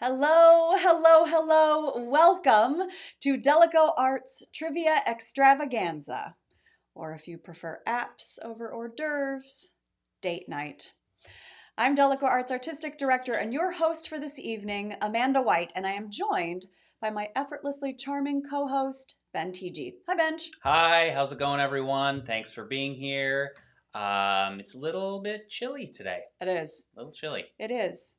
Hello, hello, hello. Welcome to DalekoArts Trivia Extravaganza, or if you prefer apps over hors d'oeuvres, date night. I'm DalekoArts Artistic Director and your host for this evening, Amanda White, and I am joined by my effortlessly charming co-host, Ben Tdes. Hi, Benj. Hi, how's it going, everyone? Thanks for being here. It's a little bit chilly today. It is. A little chilly. It is.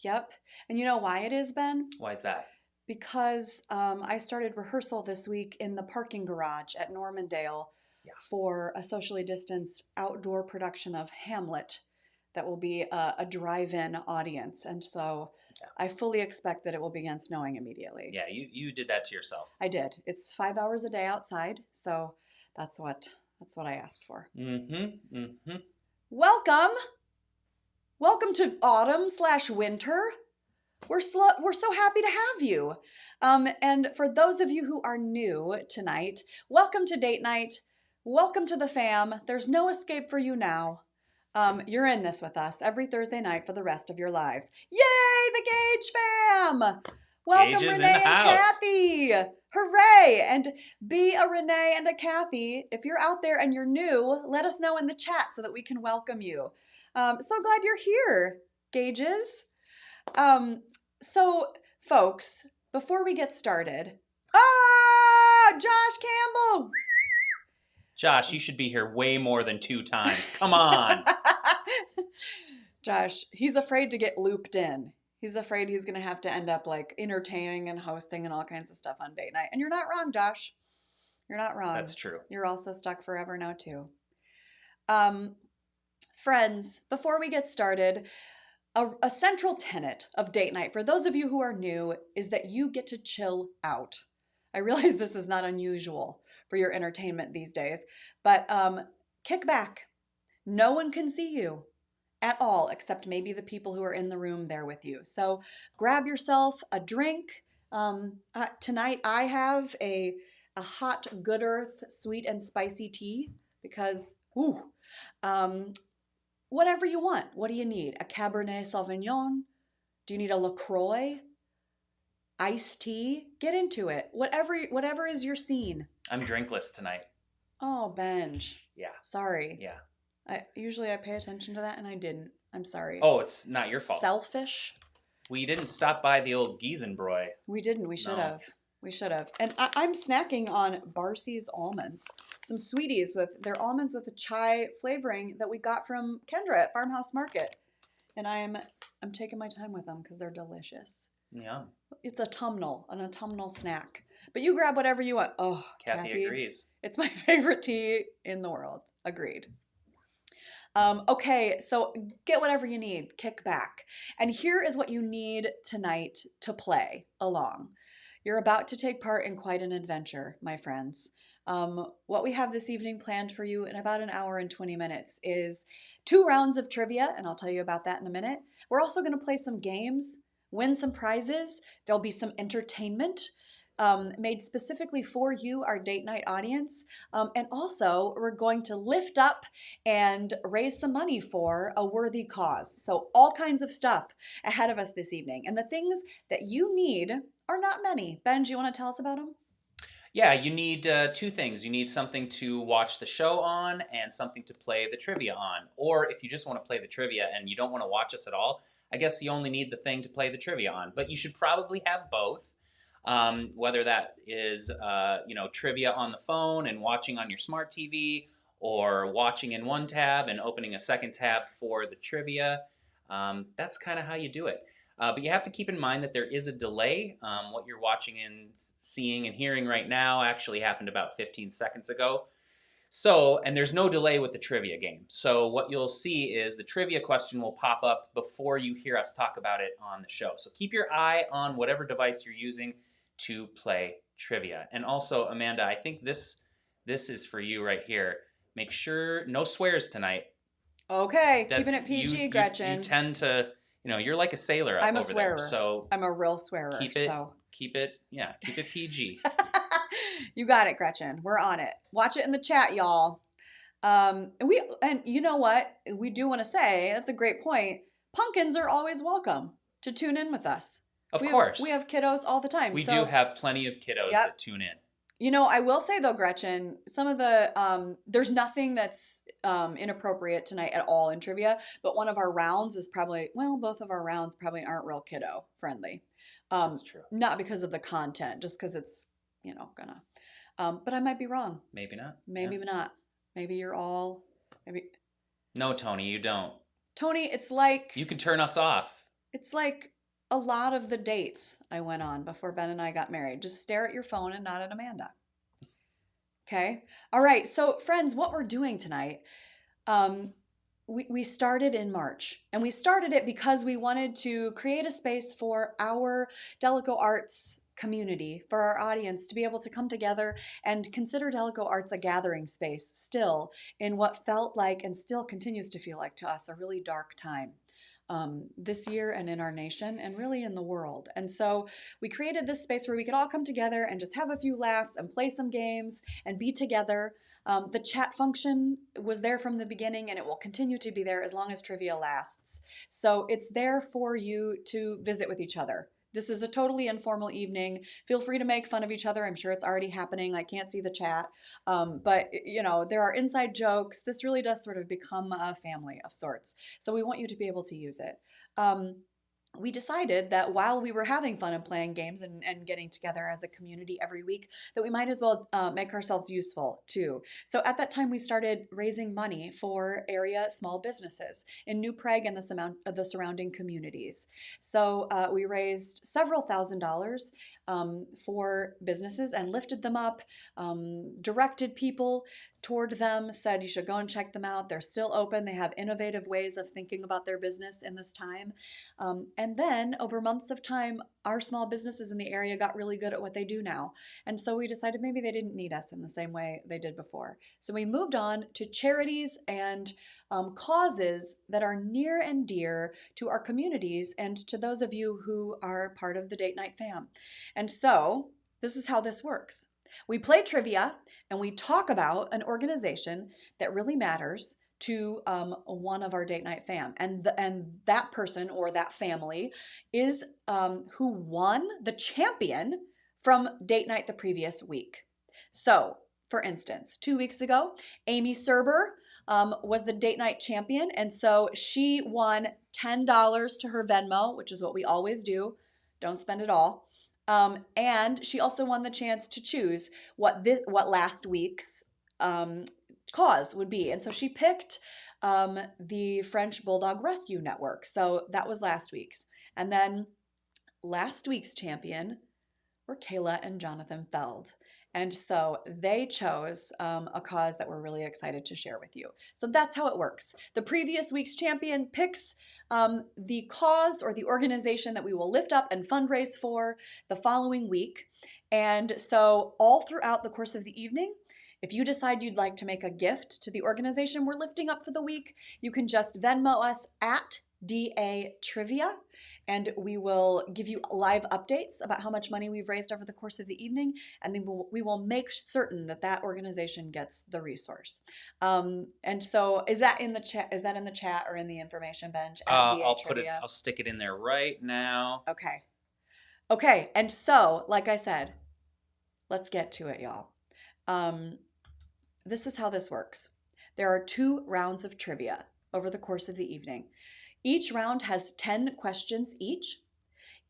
Yep. And you know why it is, Ben? Why is that? Because I started rehearsal this week in the parking garage at Normandale for a socially distanced outdoor production of Hamlet that will be a drive-in audience. And so I fully expect that it will begin snowing immediately. Yeah, you did that to yourself. I did. It's 5 hours a day outside, so that's what I asked for. Welcome to autumn/winter. We're so happy to have you. And for those of you who are new tonight, welcome to date night. Welcome to the fam. There's no escape for you now. You're in this with us every Thursday night for the rest of your lives. Yay, the Gage fam! Welcome, Gage is Renee in the and house. Kathy. Hooray! And be a Renee and a Kathy. If you're out there and you're new, let us know in the chat so that we can welcome you. So glad you're here, Gages. So, folks, before we get started, Josh Campbell! Josh, you should be here way more than 2 times. Come on. Josh, he's afraid to get looped in. He's afraid he's going to have to end up like entertaining and hosting and all kinds of stuff on date night. And you're not wrong, Josh. You're not wrong. That's true. You're also stuck forever now, too. Friends, before we get started, a central tenet of date night, for those of you who are new, is that you get to chill out. I realize this is not unusual for your entertainment these days, but kick back. No one can see you at all, except maybe the people who are in the room there with you. So grab yourself a drink. Tonight I have a hot Good Earth sweet and spicy tea because, whatever you want. What do you need? A Cabernet Sauvignon? Do you need a LaCroix? Iced tea? Get into it. Whatever is your scene. I'm drinkless tonight. Oh, Benj. Yeah. Sorry. Yeah. Usually I pay attention to that and I didn't. I'm sorry. Oh, it's not your fault. Selfish. We didn't stop by the old Giesenbräu. We didn't. We should have. We should have. And I'm snacking on Barcy's almonds. Some sweeties they're almonds with a chai flavoring that we got from Kendra at Farmhouse Market. And I'm taking my time with them because they're delicious. Yeah. It's an autumnal snack. But you grab whatever you want. Oh, Kathy agrees. It's my favorite tea in the world. Agreed. Okay, so get whatever you need. Kick back. And here is what you need tonight to play along. You're about to take part in quite an adventure, my friends. What we have this evening planned for you in about an hour and 20 minutes is 2 rounds of trivia, and I'll tell you about that in a minute. We're also going to play some games, win some prizes. There'll be some entertainment made specifically for you, our date night audience. And also, we're going to lift up and raise some money for a worthy cause. So all kinds of stuff ahead of us this evening. And the things that you need are not many. Ben, do you want to tell us about them? Yeah, you need 2 things. You need something to watch the show on and something to play the trivia on. Or if you just want to play the trivia and you don't want to watch us at all, I guess you only need the thing to play the trivia on. But you should probably have both. Whether that is, trivia on the phone and watching on your smart TV, or watching in one tab and opening a second tab for the trivia. That's kind of how you do it. But you have to keep in mind that there is a delay. What you're watching and seeing and hearing right now actually happened about 15 seconds ago. And there's no delay with the trivia game. So what you'll see is the trivia question will pop up before you hear us talk about it on the show. So keep your eye on whatever device you're using to play trivia. And also, Amanda, I think this is for you right here. Make sure no swears tonight. Okay, keeping it PG, Gretchen. You tend to, you're like a sailor I'm a over swearer. There, so I'm a real swearer. Keep it PG. You got it, Gretchen. We're on it. Watch it in the chat, y'all. And you know what? We do want to say, that's a great point. Pumpkins are always welcome to tune in with us. Of We course. have kiddos all the time. We do So, have plenty of kiddos yep. that tune in. You know, I will say though, Gretchen, some of the there's nothing that's inappropriate tonight at all in trivia, but one of our rounds is probably, well, both of our rounds probably aren't real kiddo friendly. That's true. Not because of the content, just because it's, gonna. But I might be wrong. Maybe not. Maybe Yeah. not. Maybe you're all. Maybe No, Tony, you don't. Tony. It's like You can turn us off. it's like a lot of the dates I went on before Ben and I got married. Just stare at your phone and not at Amanda. Okay. All right. So, friends, what we're doing tonight, we started in March, and we started it because we wanted to create a space for our DalekoArts community, for our audience to be able to come together and consider DalekoArts a gathering space still in what felt like and still continues to feel like to us a really dark time. This year and in our nation and really in the world. And so we created this space where we could all come together and just have a few laughs and play some games and be together. The chat function was there from the beginning and it will continue to be there as long as trivia lasts. So it's there for you to visit with each other. This is a totally informal evening. Feel free to make fun of each other. I'm sure it's already happening. I can't see the chat. But, there are inside jokes. This really does sort of become a family of sorts. So we want you to be able to use it. We decided that while we were having fun and playing games and getting together as a community every week, that we might as well make ourselves useful too. So at that time, we started raising money for area small businesses in New Prague and the surrounding communities. So we raised several $1,000s for businesses and lifted them up, directed people toward them, said you should go and check them out. They're still open. They have innovative ways of thinking about their business in this time. And then over months of time, our small businesses in the area got really good at what they do now. And so we decided maybe they didn't need us in the same way they did before. So we moved on to charities and causes that are near and dear to our communities and to those of you who are part of the Date Night fam. And so this is how this works. We play trivia and we talk about an organization that really matters to one of our Date Night fam. And that person or that family is who won the champion from Date Night the previous week. So, for instance, 2 weeks ago, Amy Serber was the Date Night champion. And so she won $10 to her Venmo, which is what we always do. Don't spend it all. And she also won the chance to choose what last week's cause would be. And so she picked the French Bulldog Rescue Network. So that was last week's. And then last week's champion were Kayla and Jonathan Feld. And so they chose a cause that we're really excited to share with you. So that's how it works. The previous week's champion picks the cause or the organization that we will lift up and fundraise for the following week. And so all throughout the course of the evening, if you decide you'd like to make a gift to the organization we're lifting up for the week, you can just Venmo us at DA Trivia, and we will give you live updates about how much money we've raised over the course of the evening, and then we will make certain that organization gets the resource. And so, is that in the chat? Is that in the chat or in the information bench at DA Trivia? I'll stick it in there right now. Okay. And so, like I said, let's get to it, y'all. This is how this works. There are 2 rounds of trivia over the course of the evening. Each round has 10 questions each.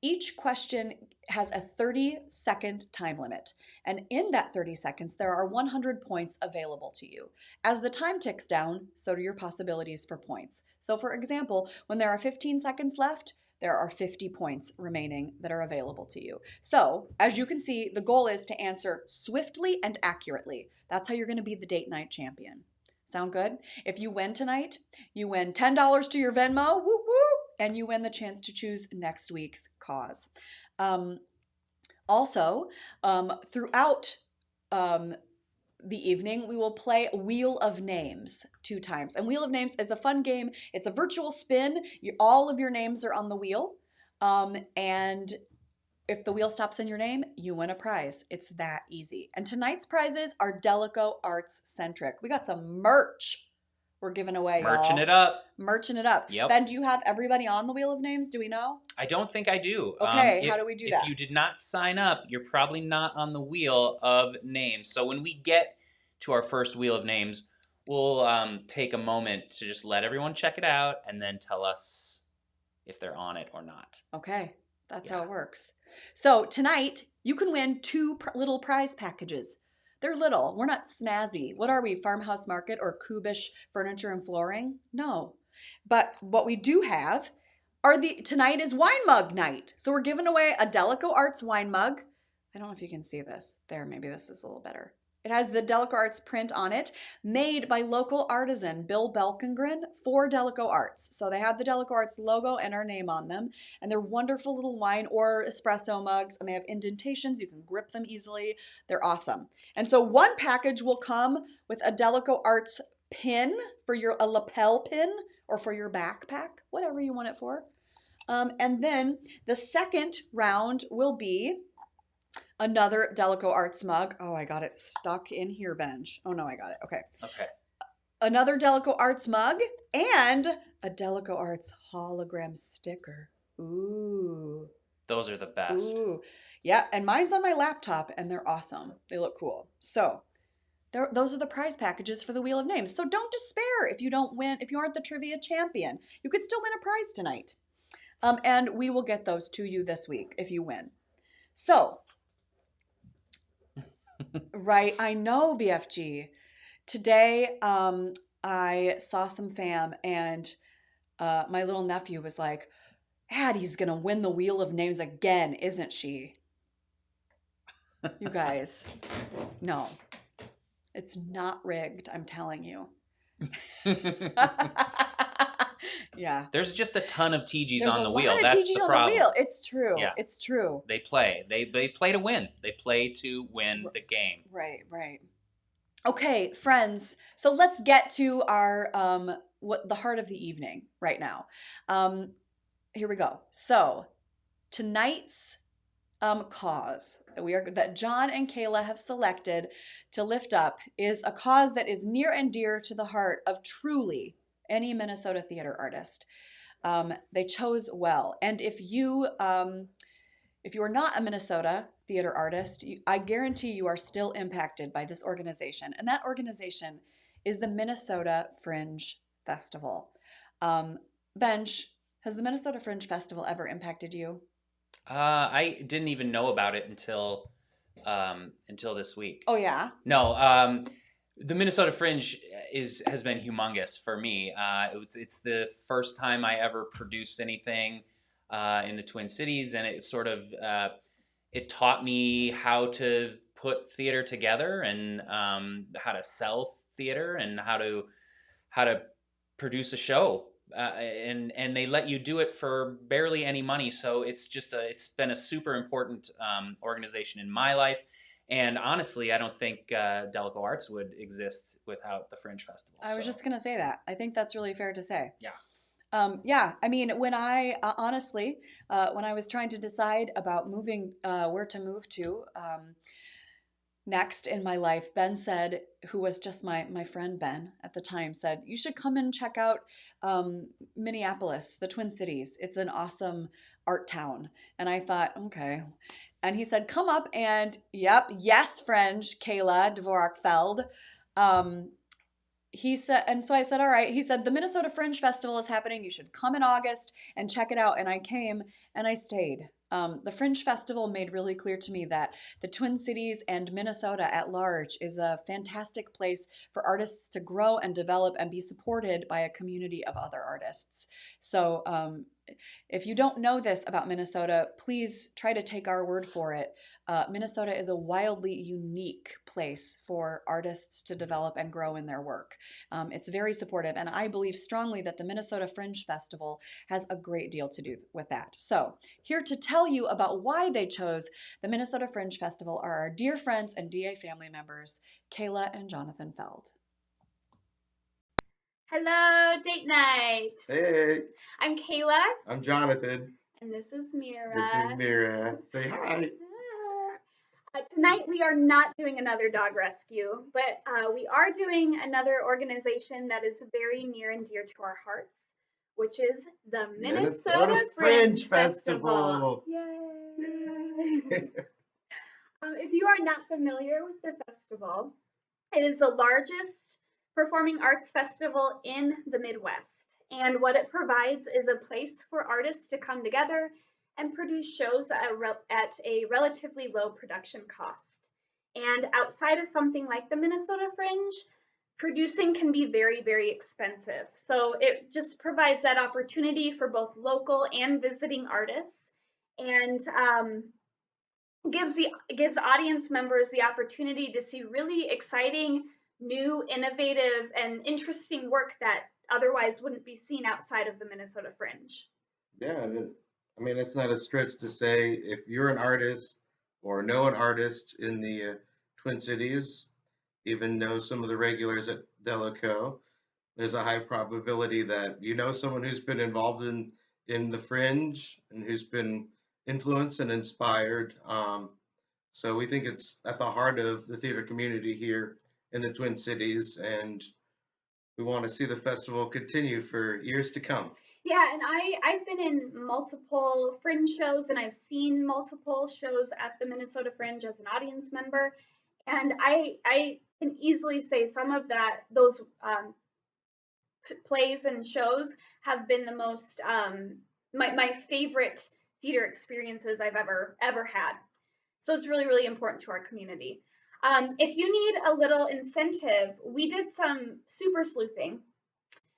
Each question has a 30-second time limit. And in that 30 seconds, there are 100 points available to you. As the time ticks down, so do your possibilities for points. So for example, when there are 15 seconds left, there are 50 points remaining that are available to you. So, as you can see, the goal is to answer swiftly and accurately. That's how you're going to be the Date Night champion. Sound good? If you win tonight, you win $10 to your Venmo, whoop, whoop, and you win the chance to choose next week's cause. Also, throughout the evening, we will play Wheel of Names 2 times. And Wheel of Names is a fun game. It's a virtual spin. All of your names are on the wheel. And if the wheel stops in your name, you win a prize. It's that easy. And tonight's prizes are DalekoArts centric. We got some merch. We're giving away, Merching y'all. it up. Merching it up. Yep. Ben, do you have everybody on the Wheel of Names? Do we know? I don't think I do. Okay, how do we do that? If you did not sign up, you're probably not on the Wheel of Names. So when we get to our first Wheel of Names, we'll take a moment to just let everyone check it out and then tell us if they're on it or not. Okay, that's how it works. So tonight, you can win 2 little prize packages. They're little. We're not snazzy. What are we, Farmhouse Market or Kubish Furniture and Flooring? No. But what we do have are tonight is wine mug night. So we're giving away a DalekoArts wine mug. I don't know if you can see this. There, maybe this is a little better. It has the DalekoArts print on it, made by local artisan Bill Belkengren for DalekoArts. So they have the DalekoArts logo and our name on them, and they're wonderful little wine or espresso mugs, and they have indentations. You can grip them easily. They're awesome. And so one package will come with a DalekoArts pin for a lapel pin or for your backpack, whatever you want it for. And then the second round will be another DalekoArts mug. Oh, I got it stuck in here, Benj. Oh, no, I got it. Okay. Okay. Another DalekoArts mug and a DalekoArts hologram sticker. Ooh. Those are the best. Ooh. Yeah, and mine's on my laptop, and they're awesome. They look cool. So those are the prize packages for the Wheel of Names. So don't despair if you don't win, if you aren't the trivia champion. You could still win a prize tonight. And we will get those to you this week if you win. So, right, I know, BFG. Today, I saw some fam, and my little nephew was like, Addie's going to win the Wheel of Names again, isn't she? You guys, no. It's not rigged, I'm telling you. Yeah. There's just a ton of TGs There's on the a wheel. lot of That's TGs the on problem. the wheel. It's true. Yeah. It's true. They play. They play to win. They play to win the game. Right, right. Okay, friends. So let's get to our the heart of the evening right now. Here we go. So tonight's cause that John and Kayla have selected to lift up is a cause that is near and dear to the heart of truly any Minnesota theater artist. They chose well, and if you are not a Minnesota theater artist, I guarantee you are still impacted by this organization, and that organization is the Minnesota Fringe Festival. Benj, has the Minnesota Fringe Festival ever impacted you? I didn't even know about it until this week. Oh yeah? No, the Minnesota Fringe has been humongous for me. It's the first time I ever produced anything in the Twin Cities, and it sort of it taught me how to put theater together and how to sell theater and how to produce a show. And they let you do it for barely any money, so it's been a super important organization in my life. And honestly, I don't think DalekoArts would exist without the Fringe Festival. I was just gonna say that. I think that's really fair to say. Yeah. Yeah, I mean, when I honestly, when I was trying to decide about moving, where to move to next in my life, Ben said, who was just my friend Ben at the time, said, you should come and check out Minneapolis, the Twin Cities. It's an awesome art town. And I thought, okay. And he said, come up and, yes, Fringe, Kayla Dvorak-Feld. He said, and so I said, all right. He said, the Minnesota Fringe Festival is happening. You should come in August and check it out. And I came and I stayed. The Fringe Festival made really clear to me that the Twin Cities and Minnesota at large is a fantastic place for artists to grow and develop and be supported by a community of other artists. So if you don't know this about Minnesota, please try to take our word for it. Minnesota is a wildly unique place for artists to develop and grow in their work. It's very supportive, and I believe strongly that the Minnesota Fringe Festival has a great deal to do with that. So, here to tell you about why they chose the Minnesota Fringe Festival are our dear friends and DA family members, Kayla and Jonathan Feld. Hello, date night. Hey, I'm Kayla. I'm Jonathan. And this is Mira. This is Mira. Say hi. Tonight we are not doing another dog rescue, but we are doing another organization that is very near and dear to our hearts, which is the Minnesota Fringe Festival. Yay! If you are not familiar with the festival, it is the largest performing arts festival in the Midwest. And what it provides is a place for artists to come together and produce shows at a relatively low production cost. And outside of something like the Minnesota Fringe, producing can be very, very expensive. So it just provides that opportunity for both local and visiting artists, and gives audience members the opportunity to see really exciting, new, innovative, and interesting work that otherwise wouldn't be seen outside of the Minnesota Fringe. Yeah, I mean, it's not a stretch to say if you're an artist or know an artist in the Twin Cities, even know some of the regulars at Deleco, there's a high probability that you know someone who's been involved in the Fringe and who's been influenced and inspired. So we think it's at the heart of the theater community here in the Twin Cities, and we want to see the festival continue for years to come. Yeah, and I've been in multiple Fringe shows, and I've seen multiple shows at the Minnesota Fringe as an audience member, and I can easily say some of those plays and shows have been the most my favorite theater experiences I've ever had. So it's really, really important to our community. If you need a little incentive, we did some super sleuthing,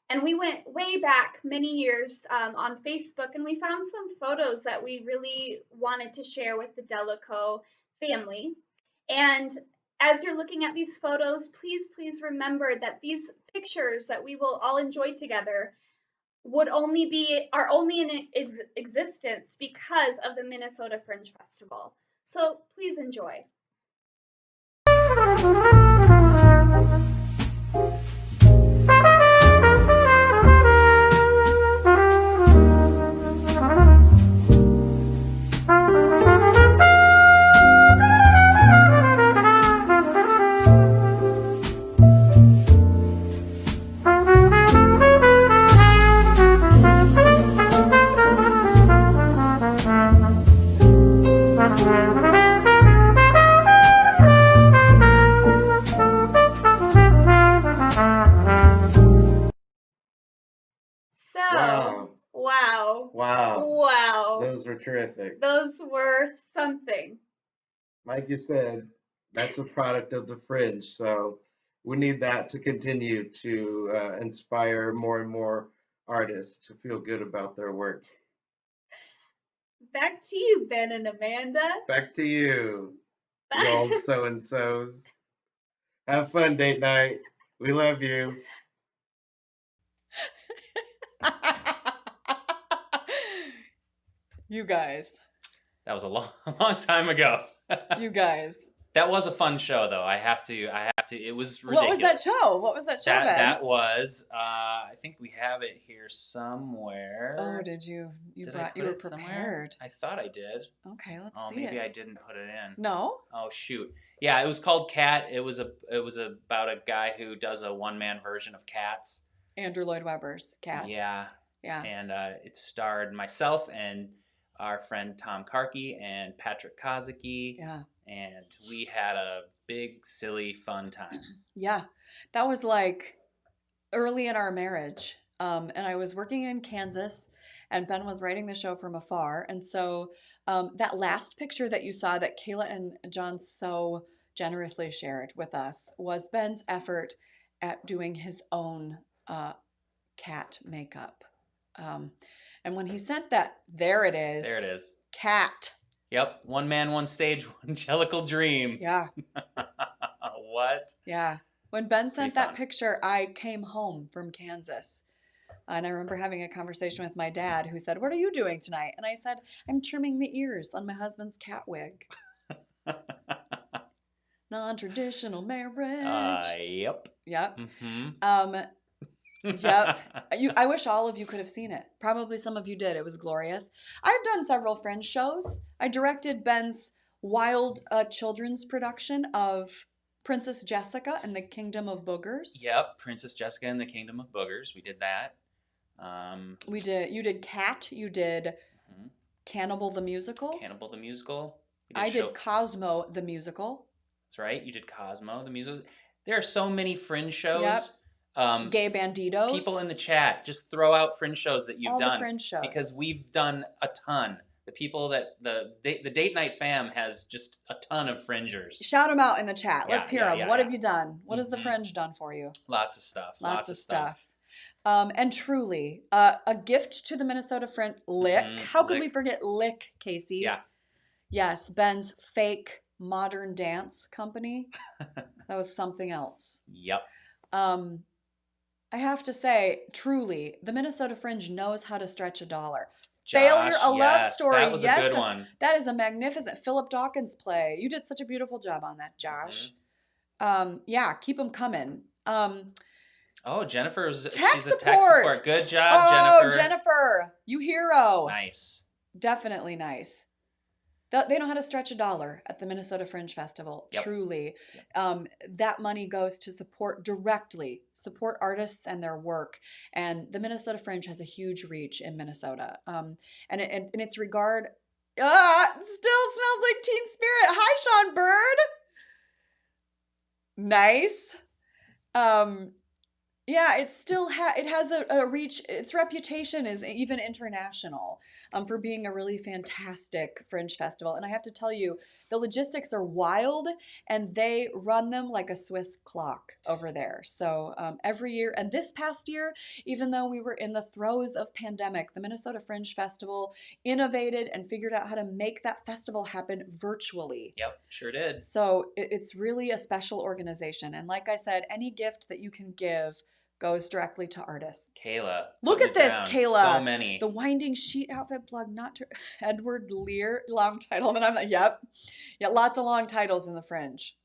and we went way back many years on Facebook, and we found some photos that we really wanted to share with the Deleco family. And as you're looking at these photos, please remember that these pictures that we will all enjoy together are only in existence because of the Minnesota Fringe Festival. So please enjoy. Wow. Those were terrific. Those were something. Like you said, that's a product of the Fringe, so we need that to continue to inspire more and more artists to feel good about their work. Back to you, Ben and Amanda. Back to you, you old so-and-sos. Have fun date night. We love you. You guys. That was a long time ago. You guys. That was a fun show, though. I have to. It was ridiculous. What was that show? Ben? That was. I think we have it here somewhere. Oh, did you? You were prepared. Somewhere? I thought I did. Okay, let's see. Oh, maybe I didn't put it in. No. Oh shoot. Yeah, it was called Cat. It was about a guy who does a one-man version of Cats. Andrew Lloyd Webber's Cats. Yeah. Yeah. And it starred myself and our friend Tom Karki and Patrick Kazuki. Yeah. And we had a big, silly, fun time. Yeah. That was like early in our marriage. And I was working in Kansas, and Ben was writing the show from afar. And so that last picture that you saw that Kayla and John so generously shared with us was Ben's effort at doing his own cat makeup. And when he sent that, there it is. There it is. Cat. Yep. One man, one stage, one angelical dream. Yeah. What? Yeah. When Ben sent that picture, I came home from Kansas. And I remember having a conversation with my dad who said, "What are you doing tonight?" And I said, "I'm trimming the ears on my husband's cat wig." Non-traditional marriage. Yep. Yep. Mm-hmm. Yep. I wish all of you could have seen it. Probably some of you did. It was glorious. I've done several Fringe shows. I directed Ben's wild children's production of Princess Jessica and the Kingdom of Boogers. Yep, Princess Jessica and the Kingdom of Boogers. We did that. You did Cat. You did Cannibal the Musical. Cannibal the Musical. I did Cosmo the Musical. That's right. You did Cosmo the Musical. There are so many Fringe shows. Yep. Gay Banditos. People in the chat, just throw out Fringe shows that you've done. All the Fringe shows. Because we've done a ton. The people that the date night fam has just a ton of Fringers. Shout them out in the chat. Yeah, Let's hear them. yeah, What yeah. have you done? What has the Fringe done for you? Lots of stuff. Lots of stuff. And truly, a gift to the Minnesota Fringe. Lick. How could we forget Lick, Casey? Yeah. Yes, Ben's fake modern dance company. That was something else. Yep. I have to say, truly, the Minnesota Fringe knows how to stretch $1. Josh, Failure, a love story. That was a good one. That is a magnificent Philip Dawkins play. You did such a beautiful job on that, Josh. Yeah, keep them coming. Oh, Jennifer's she's support. a tech support. Good job, Jennifer. Jennifer. Jennifer, you hero. Nice. Definitely nice. They know how to stretch $1 at the Minnesota Fringe Festival. Yep. Truly. Yep. That money goes to support artists and their work. And the Minnesota Fringe has a huge reach in Minnesota. And in its regard, it still smells like Teen Spirit. Hi, Sean Bird. Nice. Yeah, it still it has a reach. Its reputation is even international for being a really fantastic Fringe festival. And I have to tell you, the logistics are wild, and they run them like a Swiss clock over there. So every year, and this past year, even though we were in the throes of pandemic, the Minnesota Fringe Festival innovated and figured out how to make that festival happen virtually. Yep, sure did. So it's really a special organization. And like I said, any gift that you can give goes directly to artists. Kayla. Look at this, down. Kayla. So many. The Winding Sheet Outfit blog, not to Edward Lear, long title. And I'm like, yep. Yeah, lots of long titles in the Fringe.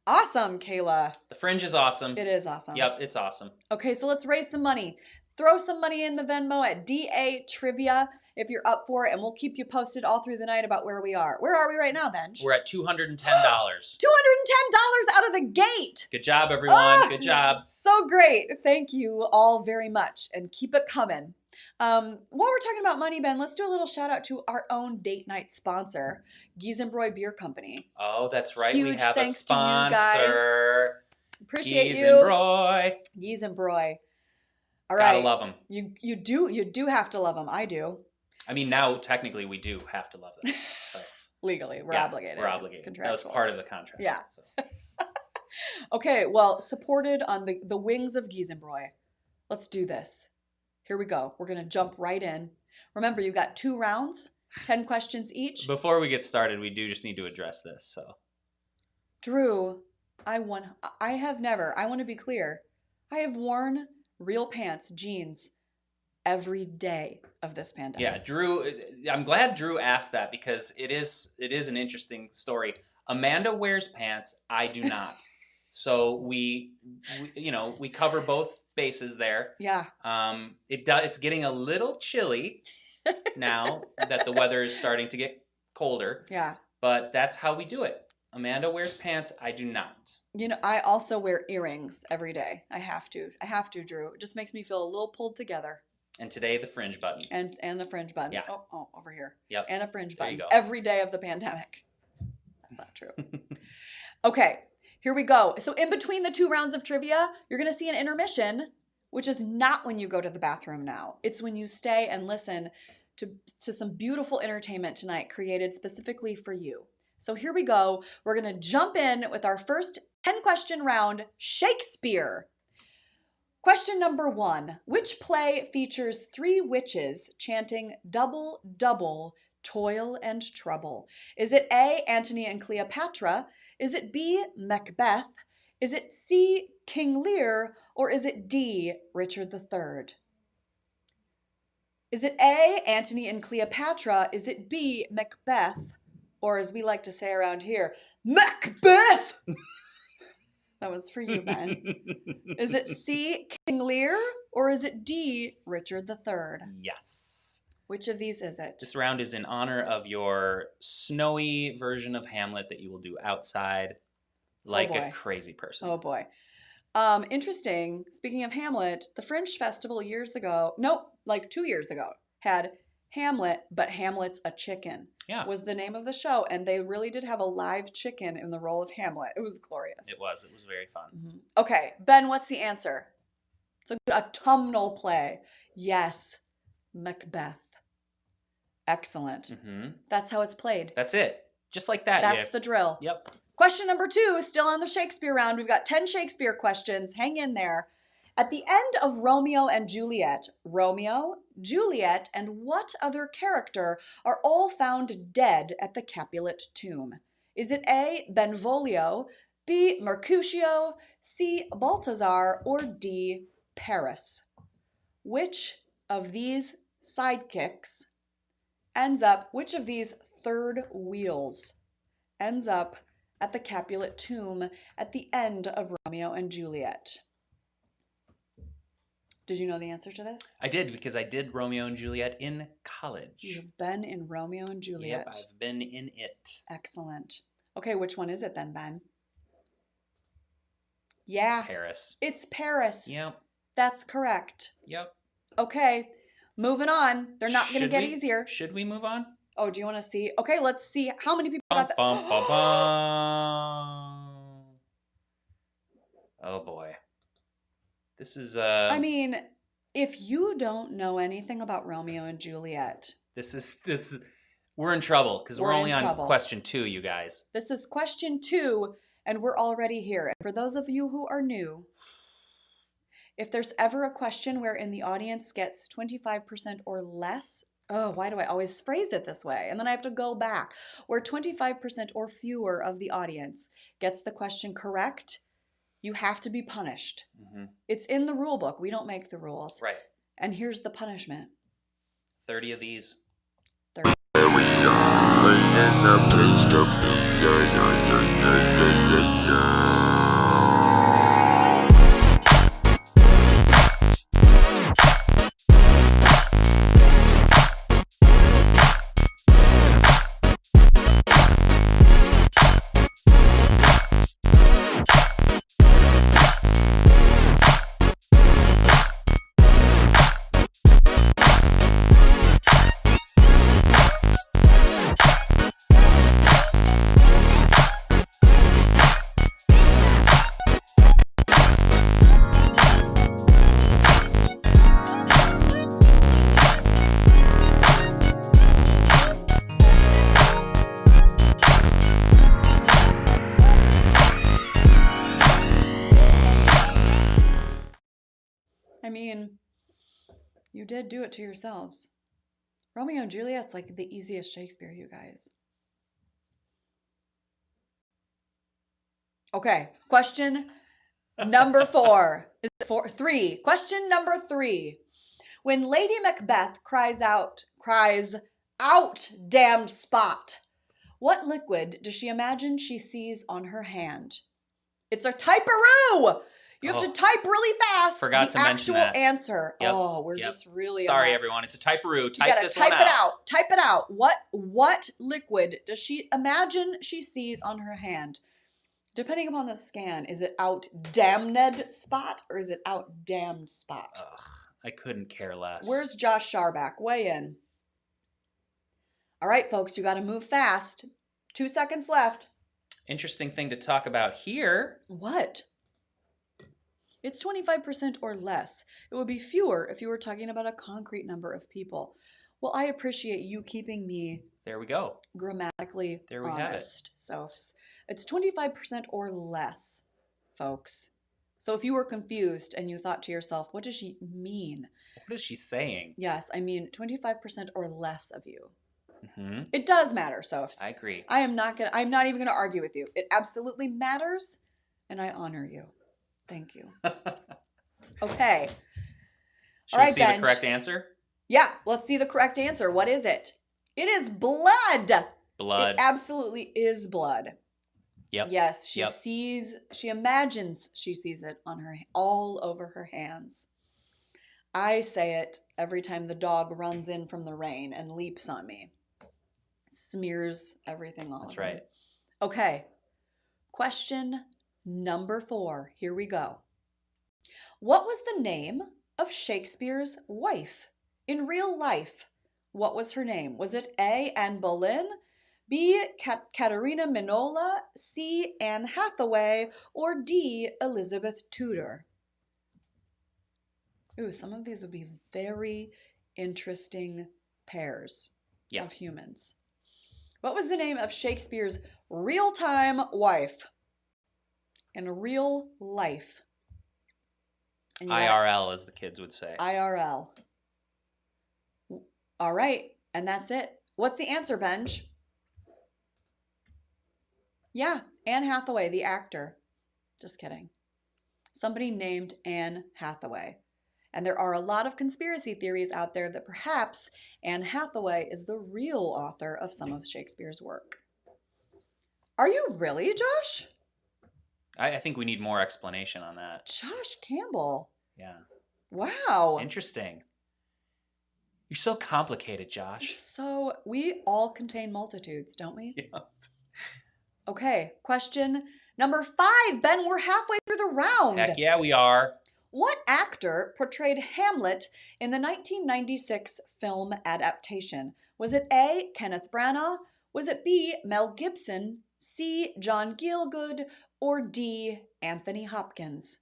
Awesome, Kayla. The Fringe is awesome. It is awesome. Yep, it's awesome. Okay, so let's raise some money. Throw some money in the Venmo at DA Trivia if you're up for it, and we'll keep you posted all through the night about where we are. Where are we right now, Benj? We're at $210. $210 out of the gate. Good job, everyone. Good job. So great. Thank you all very much, and keep it coming. While we're talking about money, Ben, let's do a little shout out to our own date night sponsor, Giesenbroy Beer Company. Oh, that's right. Huge we have a thanks to you guys. sponsor. Appreciate Giesenbroy. Giesenbroy. All right. Gotta love them. You do have to love them. I do. I mean, now technically we do have to love them. So. Legally, we're obligated. We're obligated. It's contractual. That was part of the contract. Yeah. So. Okay, well, supported on the wings of Giesenbroy. Let's do this. Here we go. We're going to jump right in. Remember, you got 2 rounds, 10 questions each. Before we get started, we do just need to address this. So, Drew, I want to be clear. I have worn real pants, jeans, every day of this pandemic. yeah, Drew, I'm glad Drew asked that because it is an interesting story. Amanda wears pants. I do not. So we cover both bases there. Yeah. It's getting a little chilly now that the weather is starting to get colder. Yeah. But that's how we do it. Amanda wears pants. I do not. I also wear earrings every day. I have to, Drew. It just makes me feel a little pulled together. And today the fringe button. And the fringe button. Yeah. Oh, over here. Yep. And a fringe There you button go. every day of the pandemic. That's not true. Okay, here we go. So in between the 2 rounds of trivia, you're going to see an intermission, which is not when you go to the bathroom now. It's when you stay and listen to some beautiful entertainment tonight created specifically for you. So here we go. We're going to jump in with our first 10-question round, Shakespeare. Question number 1. Which play features 3 witches chanting double, double, toil and trouble? Is it A, Antony and Cleopatra? Is it B, Macbeth? Is it C, King Lear? Or is it D, Richard III? Is it A, Antony and Cleopatra? Is it B, Macbeth? Or as we like to say around here, Macbeth! That was for you, Ben. Is it C, King Lear? Or is it D, Richard III? Yes. Which of these is it? This round is in honor of your snowy version of Hamlet that you will do outside like a boy. crazy person. Oh boy. Interesting. Speaking of Hamlet, the Fringe Festival like 2 years ago, had Hamlet, but Hamlet's a Chicken. Yeah. Was the name of the show, and they really did have a live chicken in the role of Hamlet. It was glorious. It was very fun. Mm-hmm. Okay, Ben, what's the answer? It's a autumnal play. Yes, Macbeth. Excellent. Mm-hmm. That's how it's played. That's it. Just like that. That's the drill. Yep. Question number 2 is still on the Shakespeare round. We've got 10 Shakespeare questions. Hang in there. At the end of Romeo and Juliet, Romeo, Juliet, and what other character are all found dead at the Capulet tomb? Is it A, Benvolio, B, Mercutio, C, Balthazar, or D, Paris? Which of these sidekicks which of these third wheels ends up at the Capulet tomb at the end of Romeo and Juliet? Did you know the answer to this? I did, because I did Romeo and Juliet in college. You've been in Romeo and Juliet. Yep, I've been in it. Excellent. Okay, which one is it then, Ben? Yeah. Paris. It's Paris. Yep. That's correct. Yep. Okay, moving on. They're not going to get easier. Should we move on? Oh, do you want to see? Okay, let's see how many people got that. Oh boy. This is I mean, if you don't know anything about Romeo and Juliet, we're in trouble because we're only on trouble. question 2, you guys. This is question 2, and we're already here. And for those of you who are new, if there's ever a question wherein the audience gets 25% or less, why do I always phrase it this way? And then I have to go back. Where 25% or fewer of the audience gets the question correct, you have to be punished. Mm-hmm. It's in the rule book. We don't make the rules. Right. And here's the punishment. 30 of these. 30. I mean, you did do it to yourselves. Romeo and Juliet's like the easiest Shakespeare, you guys. Okay, question number 4. Is it 4? 3. Question number 3. When Lady Macbeth cries out, damned spot, what liquid does she imagine she sees on her hand? It's a typeroo! You have to type really fast. Forgot to mention that. The actual answer. Yep. We're just really sorry, everyone. It's a typeroo. Type this one out. Type it out. Type it out. What liquid does she imagine she sees on her hand? Depending upon the scan, is it out damned spot or is it out damned spot? Ugh, I couldn't care less. Where's Josh Sharback? Weigh in. All right, folks, you got to move fast. 2 seconds left. Interesting thing to talk about here. What? It's 25% or less. It would be fewer if you were talking about a concrete number of people. Well, I appreciate you keeping me There we go. grammatically There we honest. So it's 25% or less, folks. So if you were confused and you thought to yourself, what does she mean? What is she saying? Yes, I mean 25% or less of you. Mm-hmm. It does matter, Sophs. I agree. I'm not even gonna argue with you. It absolutely matters, and I honor you. Thank you. Okay. Should All right, we see Benj. the correct answer? Yeah, let's see the correct answer. What is it? It is blood. Blood. It absolutely is blood. Yep. Yes, she imagines she sees it on her, all over her hands. I say it every time the dog runs in from the rain and leaps on me. Smears everything all That's over right. me. Okay. Question number 4. Here we go. What was the name of Shakespeare's wife in real life? What was her name? Was it A, Anne Boleyn, B, Katerina Minola, C, Anne Hathaway, or D, Elizabeth Tudor? Ooh, some of these would be very interesting pairs of humans. What was the name of Shakespeare's real-time wife in real life? And IRL, as the kids would say. IRL. All right, and that's it. What's the answer, Benj? Yeah, Anne Hathaway, the actor. Just kidding. Somebody named Anne Hathaway. And there are a lot of conspiracy theories out there that perhaps Anne Hathaway is the real author of some of Shakespeare's work. Are you really, Josh? I think we need more explanation on that. Josh Campbell. Yeah. Wow. Interesting. You're so complicated, Josh. So we all contain multitudes, don't we? Yeah. Okay, question number 5. Ben, we're halfway through the round. Heck yeah, we are. What actor portrayed Hamlet in the 1996 film adaptation? Was it A, Kenneth Branagh? Was it B, Mel Gibson? C, John Gielgud? Or D, Anthony Hopkins?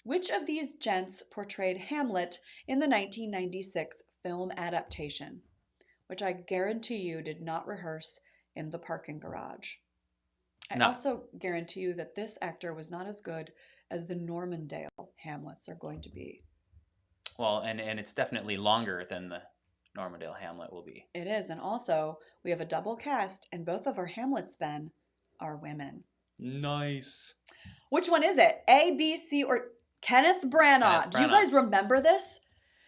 Which of these gents portrayed Hamlet in the 1996 film adaptation, which I guarantee you did not rehearse in the parking garage? I also guarantee you that this actor was not as good as the Normandale Hamlets are going to be. Well, and it's definitely longer than the Normandale Hamlet will be. It is, and also we have a double cast, and both of our Hamlets, Ben, are women. Nice. Which one is it? A, B, C, or Kenneth Branagh? Do you guys remember this?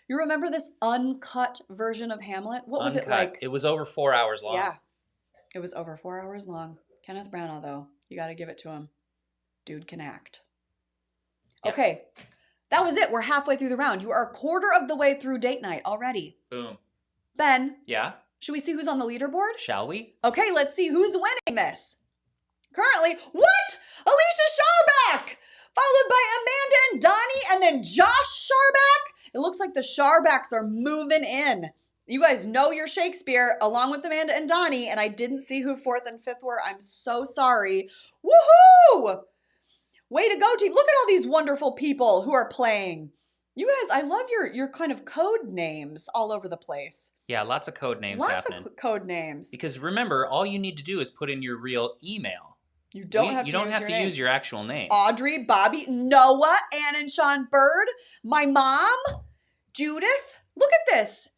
You remember this uncut version of Hamlet? What was it like? It was over 4 hours long. Yeah, it was over 4 hours long. Kenneth Branagh, though, you got to give it to him. Dude can act. Yeah. Okay, that was it. We're halfway through the round. You are a quarter of the way through date night already. Boom. Ben. Yeah? Should we see who's on the leaderboard? Shall we? Okay, let's see who's winning this. Currently, what? Alicia Sharback! Followed by Amanda and Donnie, and then Josh Sharback. It looks like the Sharbacks are moving in. You guys know your Shakespeare, along with Amanda and Donnie, and I didn't see who 4th and 5th were. I'm so sorry. Woohoo! Way to go, team. Look at all these wonderful people who are playing. You guys, I love your kind of code names all over the place. Yeah, lots of code names happening. Lots of code names. Because remember, all you need to do is put in your real email. You don't have to use your actual name. Audrey, Bobby, Noah, Ann and Sean Bird, my mom, Judith. Look at this.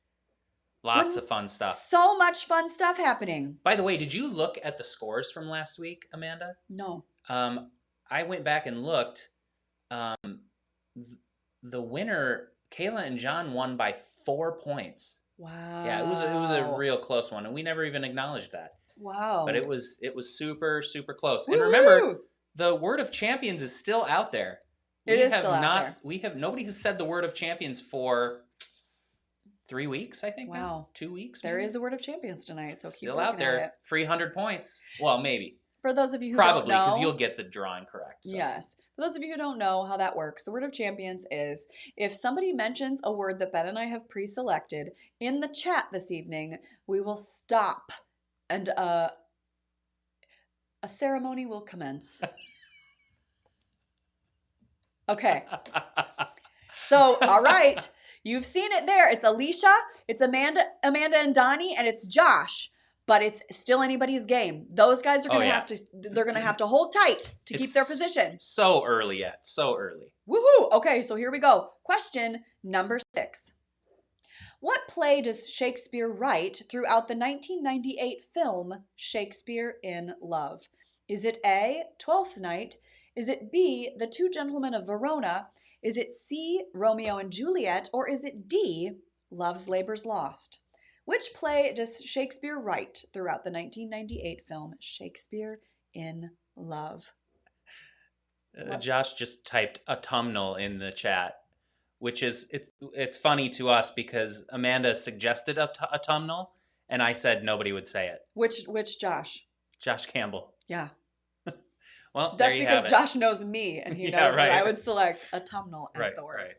Lots of fun stuff. So much fun stuff happening. By the way, did you look at the scores from last week, Amanda? No. I went back and looked. The winner, Kayla and John, won by 4 points. Wow. Yeah, it was a real close one, and we never even acknowledged that. Wow. But it was super, super close. Woo-hoo! And remember, the word of champions is still out there. It is still out there. Nobody has said the word of champions for 3 weeks, I think. Wow. Now? 2 weeks. There maybe? is a word of champions tonight, so keep still working out there. at it. Free 100 points. Well, maybe. For those of you who Probably, don't know. because you'll get the drawing correct. So. Yes. For those of you who don't know how that works, the word of champions is if somebody mentions a word that Ben and I have pre-selected in the chat this evening, we will stop and a ceremony will commence. Okay. So, all right. You've seen it there. It's Alicia, it's Amanda and Donnie, and it's Josh. But it's still anybody's game. Those guys are going to they're going to have to hold tight to keep their position. So early yet. So early. Woohoo! Okay, so here we go. Question number 6. What play does Shakespeare write throughout the 1998 film Shakespeare in Love? Is it A, Twelfth Night? Is it B, The Two Gentlemen of Verona? Is it C, Romeo and Juliet? Or is it D, Love's Labour's Lost? Which play does Shakespeare write throughout the 1998 film Shakespeare in Love? Josh just typed autumnal in the chat. which is it's funny to us because Amanda suggested autumnal, and I said nobody would say it. Which Josh? Josh Campbell. Yeah. Well, That's there you because have it. Josh knows me, and he knows that I would select autumnal as Right, the word. right.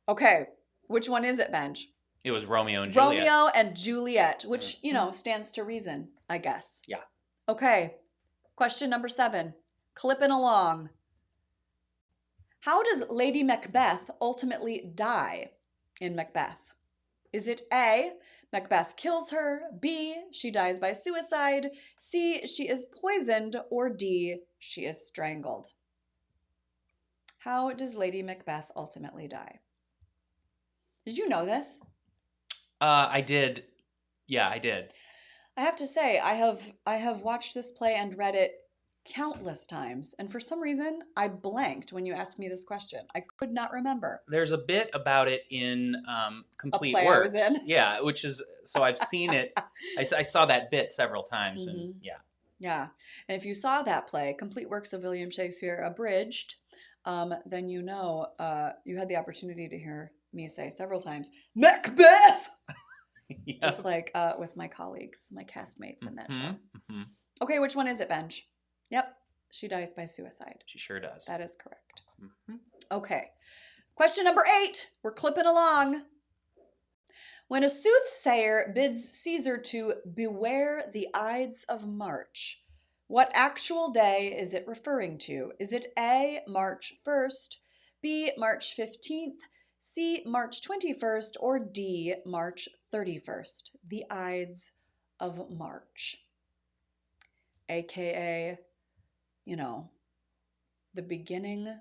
Okay, which one is it, Benj? It was Romeo and Juliet. Romeo and Juliet, which, stands to reason, I guess. Yeah. Okay, question number 7. Clipping along. How does Lady Macbeth ultimately die in Macbeth? Is it A, Macbeth kills her, B, she dies by suicide, C, she is poisoned, or D, she is strangled? How does Lady Macbeth ultimately die? Did you know this? I did. Yeah, I did. I have to say, I have watched this play and read it countless times, and for some reason, I blanked when you asked me this question. I could not remember. There's a bit about it in Complete play Works. I was in. Yeah, which is, so I've seen it. I saw that bit several times, and yeah. Yeah, and if you saw that play, Complete Works of William Shakespeare abridged, then you know you had the opportunity to hear me say several times, Macbeth! Yep. Just like with my colleagues, my castmates in that show. Mm-hmm. Okay, which one is it, Benj? Yep, she dies by suicide. She sure does. That is correct. Mm-hmm. Okay, question number 8. We're clipping along. When a soothsayer bids Caesar to beware the Ides of March, what actual day is it referring to? Is it A, March 1st, B, March 15th, C, March 21st, or D, March 31st? The Ides of March. AKA, the beginning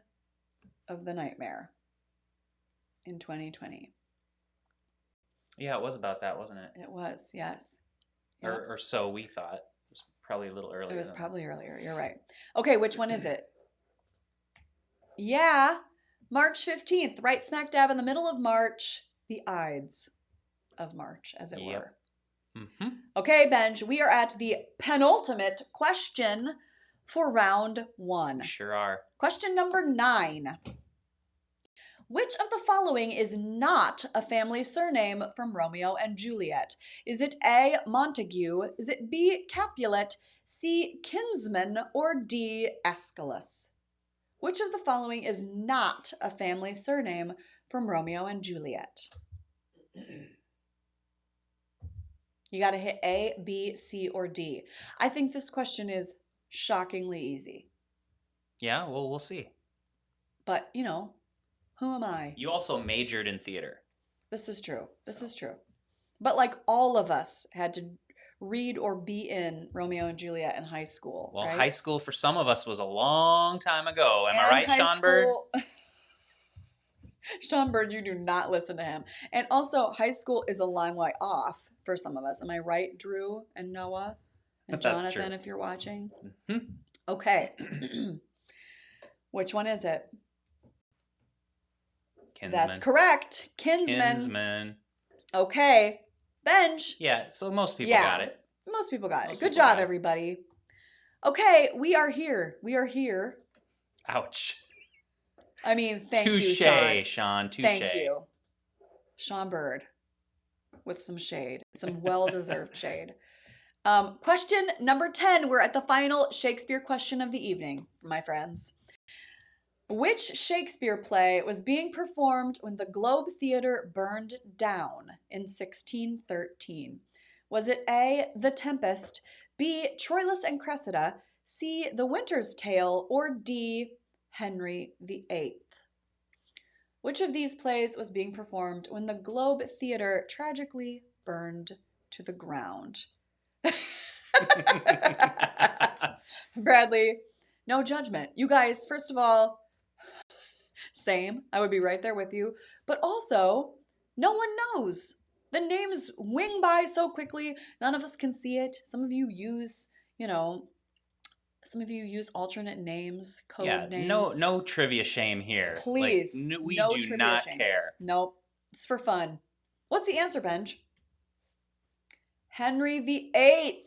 of the nightmare in 2020. Yeah, it was about that, wasn't it? It was, yes. Or so we thought. It was probably a little earlier. It was probably earlier. You're right. Okay, which one is it? Yeah, March 15th, right smack dab in the middle of March, the Ides of March, as it were. Mm-hmm. Okay, Benj, we are at the penultimate question for round 1. We sure are. Question number 9. Which of the following is not a family surname from Romeo and Juliet? Is it A, Montague? Is it B, Capulet? C, Kinsman? Or D, Aeschylus? Which of the following is not a family surname from Romeo and Juliet? You got to hit A, B, C, or D. I think this question is shockingly easy. Yeah, well, we'll see. But, who am I? You also majored in theater. This is true. This is true. But like all of us had to read or be in Romeo and Juliet in high school. Well, right? high school for some of us was a long time ago. Am I right, Sean Bird? Sean Bird, you do not listen to him. And also, high school is a long way off for some of us. Am I right, Drew and Noah and That's Jonathan, true. if you're watching? Mm-hmm. Okay. Which one is it? Kinsman. That's correct. Kinsman. Okay. Benj. Yeah, so most people got it. Most people got it. Most Good people job, got it. everybody. Okay, we are here. We are here. Ouch. I mean, thank you, Touche, Sean. Touche. Thank you. Sean Bird with some shade, some well-deserved shade. Question number 10. We're at the final Shakespeare question of the evening, my friends. Which Shakespeare play was being performed when the Globe Theatre burned down in 1613? Was it A, The Tempest, B, Troilus and Cressida, C, The Winter's Tale, or D, Henry VIII? Which of these plays was being performed when the Globe Theatre tragically burned to the ground? Bradley, no judgment. You guys, first of all, same. I would be right there with you. But also, no one knows. The names wing by so quickly, none of us can see it. Some of you use, alternate names, code names. No trivia shame here. Please. We no do trivia not shame. care. Nope. It's for fun. What's the answer, Benj? Henry VIII.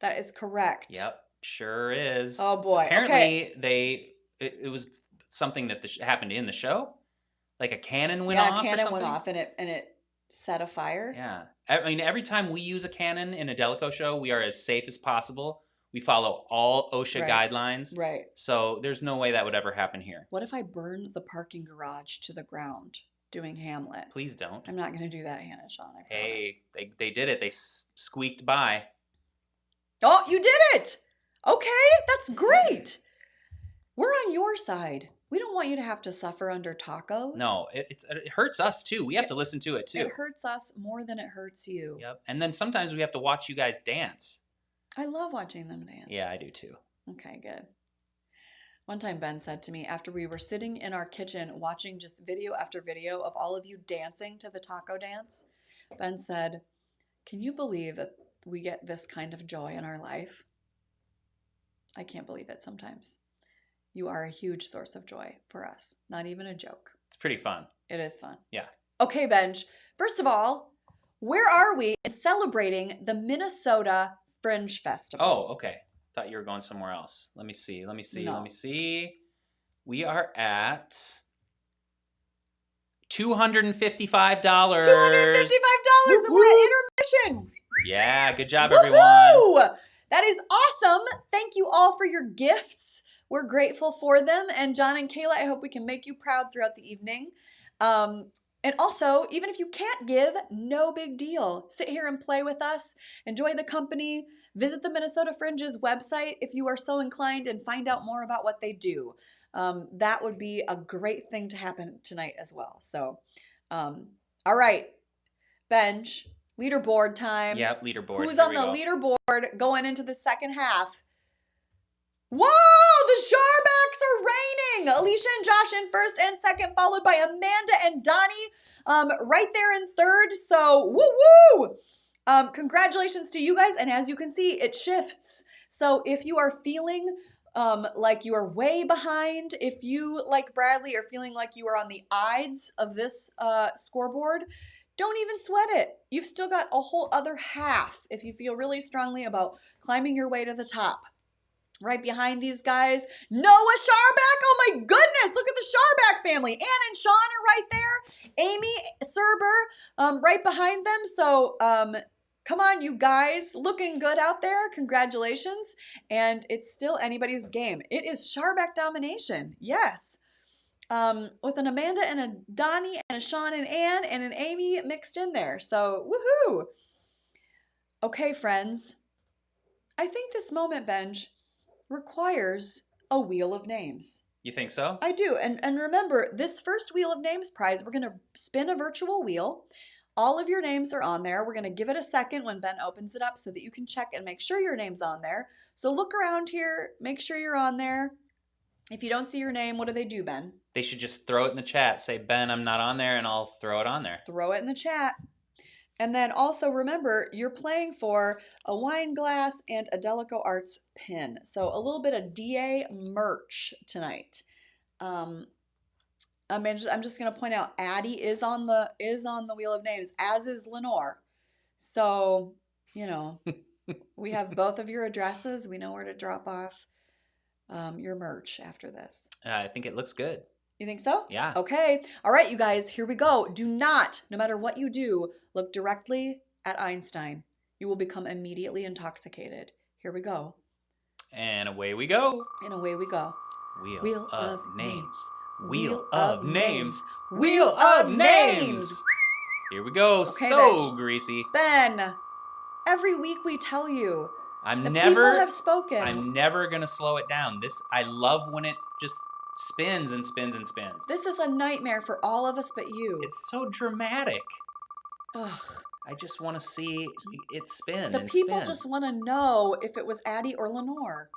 That is correct. Yep, sure is. Oh boy. Apparently, okay. it was something that happened in the show. Like a cannon went Yeah, off a or cannon something? went off and it set a fire. Yeah. I mean, every time we use a cannon in a Deleco show, we are as safe as possible. We follow all OSHA Right. guidelines. Right. So there's no way that would ever happen here. What if I burn the parking garage to the ground doing Hamlet? Please don't. I'm not going to do that, Hannah Sean, I promise. Hey, they did it. They squeaked by. Oh, you did it! Okay, that's great. We're on your side. We don't want you to have to suffer under tacos. No, it hurts us too. We have to listen to it too. It hurts us more than it hurts you. Yep. And then sometimes we have to watch you guys dance. I love watching them dance. Yeah, I do too. Okay, good. One time Ben said to me, after we were sitting in our kitchen watching just video after video of all of you dancing to the taco dance, Ben said, "Can you believe that we get this kind of joy in our life?" I can't believe it sometimes. You are a huge source of joy for us. Not even a joke. It's pretty fun. It is fun. Yeah. Okay, Benj. First of all, where are we in celebrating the Minnesota Fringe Festival? Oh, okay. Thought you were going somewhere else. Let me see. No. We are at $255. $255 and we're at intermission. Yeah, good job, Woohoo! everyone. That is awesome. Thank you all for your gifts. We're grateful for them. And John and Kayla, I hope we can make you proud throughout the evening. And also, even if you can't give, no big deal. Sit here and play with us. Enjoy the company. Visit the Minnesota Fringe's website if you are so inclined and find out more about what they do. That would be a great thing to happen tonight as well. So, all right, Benj, leaderboard time. Yep, leaderboard. Who's Here on we the go. leaderboard going into the second half? Whoa, the Sharbacks are reigning. Alicia and Josh in first and second, followed by Amanda and Donnie right there in third. So, woo-woo! Congratulations to you guys. And as you can see, it shifts. So if you are feeling like you are way behind, if you, like Bradley, are feeling like you are on the ides of this scoreboard, don't even sweat it. You've still got a whole other half if you feel really strongly about climbing your way to the top. Right behind these guys, Noah Sharback. Oh my goodness, look at the Sharback family. Ann and Sean are right there. Amy Serber right behind them. So come on, you guys. Looking good out there. Congratulations. And it's still anybody's game. It is Sharback domination. Yes. With an Amanda and a Donnie and a Sean and Ann and an Amy mixed in there. So woohoo. Okay, friends. I think this moment, Benj, requires a wheel of names. You think so? I do. And remember, this first wheel of names prize, we're going to spin a virtual wheel. All of your names are on there. We're going to give it a second when Ben opens it up so that you can check and make sure your name's on there. So look around here, make sure you're on there. If you don't see your name, what do they do, Ben? They should just throw it in the chat. Say, Ben, I'm not on there, and I'll throw it on there. Throw it in the chat. And then also remember, you're playing for a wine glass and a DalekoArts pin. So a little bit of DA merch tonight. I'm just going to point out Addie is on the wheel of names, as is Lenore. So, you know, we have both of your addresses. We know where to drop off your merch after this. I think it looks good. You think so? Yeah. Okay. All right, you guys, here we go. Do not, no matter what you do, look directly at Einstein. You will become immediately intoxicated. Here we go. And away we go. And away we go. Wheel of names. Wheel of names. Wheel of names. Here we go. Okay, So Benj. greasy. Ben, every week we tell you. I'm The never people have spoken. I'm never gonna slow it down. I love when it just spins and spins and spins. This is a nightmare for all of us but you. It's so dramatic. Ugh. I just want to see it spin. The and people spin. just want to know if it was Addie or Lenore.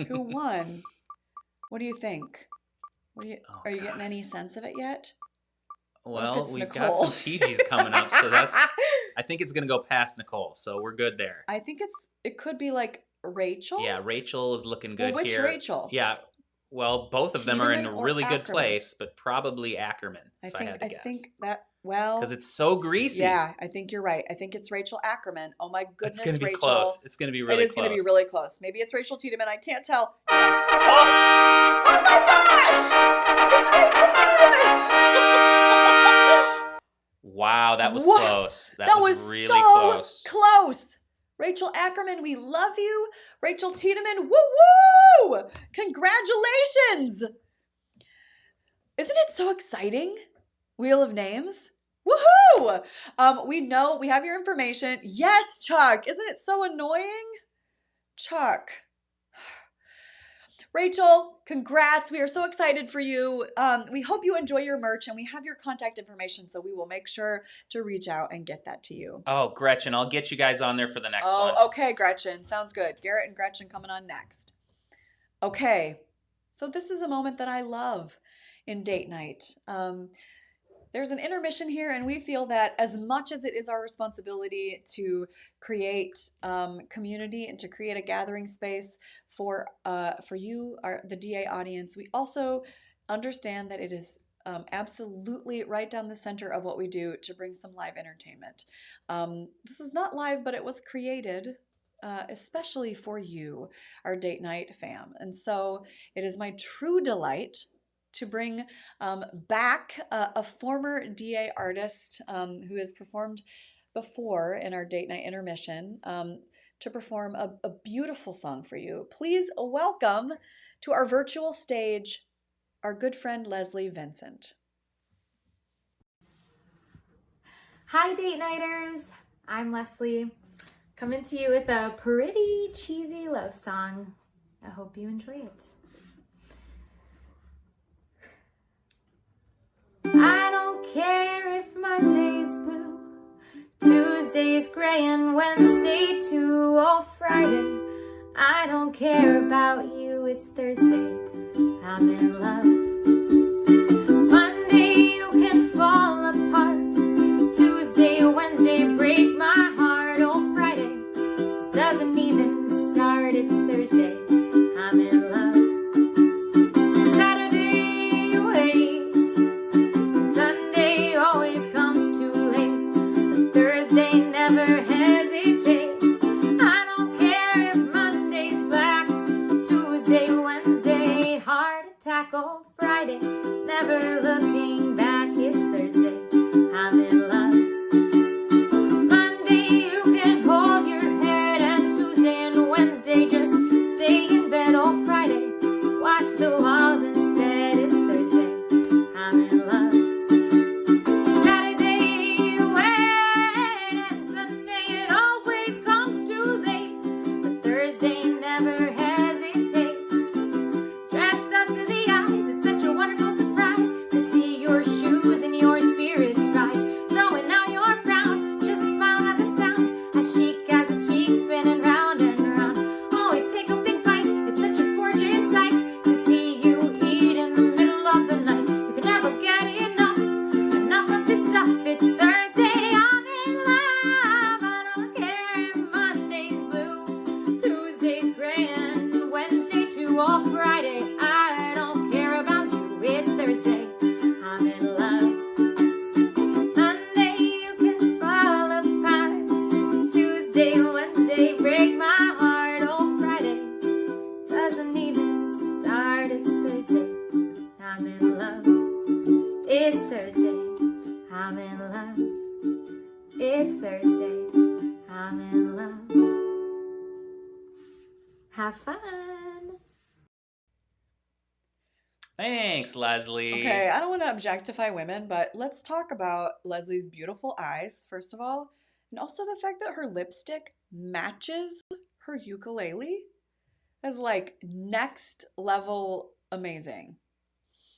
Who won? What do you think? Are you getting any sense of it yet? Well, it's we've Nicole? got some TGs coming up, so I think it's gonna go past Nicole, so we're good there. I think it could be like Rachel. Yeah, Rachel is looking good Well, which here. Rachel? Yeah, well, both of them are in Tiedemann a or really good Ackerman? place, but probably Ackerman. I if I had to guess. think that Well, because it's so greasy. yeah, I think you're right. I think it's Rachel Ackerman. Oh my goodness, It's going to be Rachel. close. It's going to be really It is close. going to be really close. Maybe it's Rachel Tiedemann. I can't tell. Yes. Oh my gosh! It's Rachel Tiedemann! Wow, that was Wha- close. That was really so close. close. Rachel Ackerman, we love you. Rachel Tiedemann, woo-woo! Congratulations! Isn't it so exciting? Wheel of Names. Woohoo! We know, we have your information. Yes, Chuck. Isn't it so annoying? Chuck. Rachel, congrats. We are so excited for you. We hope you enjoy your merch, and we have your contact information, so we will make sure to reach out and get that to you. Oh, Gretchen, I'll get you guys on there for the next one. Oh, okay, Gretchen. Sounds good. Garrett and Gretchen coming on next. Okay, so this is a moment that I love in date night. There's an intermission here, and we feel that as much as it is our responsibility to create community and to create a gathering space for you, the DA audience, we also understand that it is absolutely right down the center of what we do to bring some live entertainment. This is not live, but it was created especially for you, our date night fam. And so it is my true delight to bring back a former DA artist who has performed before in our date night intermission to perform a beautiful song for you. Please welcome to our virtual stage our good friend Leslie Vincent. Hi date nighters, I'm Leslie, coming to you with a pretty cheesy love song. I hope you enjoy it. I don't care if Monday's blue, Tuesday's gray, and Wednesday too, or Friday. I don't care about you, it's Thursday, I'm in love. Monday you can fall apart, Tuesday, Wednesday break my heart, or Friday doesn't even start, it's Thursday, I'm in love. Saturday waits, Sunday always comes too late, but Thursday never hesitates. I don't care if Monday's black, Tuesday, Wednesday heart attack, or Friday never looking back, it's Thursday, I'm in love. Monday you can hold your head, and Tuesday and Wednesday just stay in bed, or Friday watch the walls instead, it's Thursday, I'm in love. Saturday you wait, and Sunday it always comes too late, but Thursday never hesitates. Dressed up to the eyes, it's such a wonderful surprise to see your shoes and your spirits rise. Throwing out your frown, just smiling at the sound, as chic as a cheek spinning round and round. Always take a big bite, it's such a gorgeous sight to see you eat in the middle of the night. You can never get enough of this stuff, it's Thursday, I'm in love. I don't care if Monday's blue, Tuesday's gray, and Wednesday too, or Friday. I don't care about you, it's Thursday, I'm in love. Monday you can fall apart, Tuesday, Wednesday break my heart, or Friday doesn't even start, it's Thursday, I'm in love. It's Thursday, I'm in love. It's Thursday, I'm in love. Have fun. Thanks, Leslie. Okay, I don't want to objectify women, but let's talk about Leslie's beautiful eyes, first of all, and also the fact that her lipstick matches her ukulele is like next level amazing.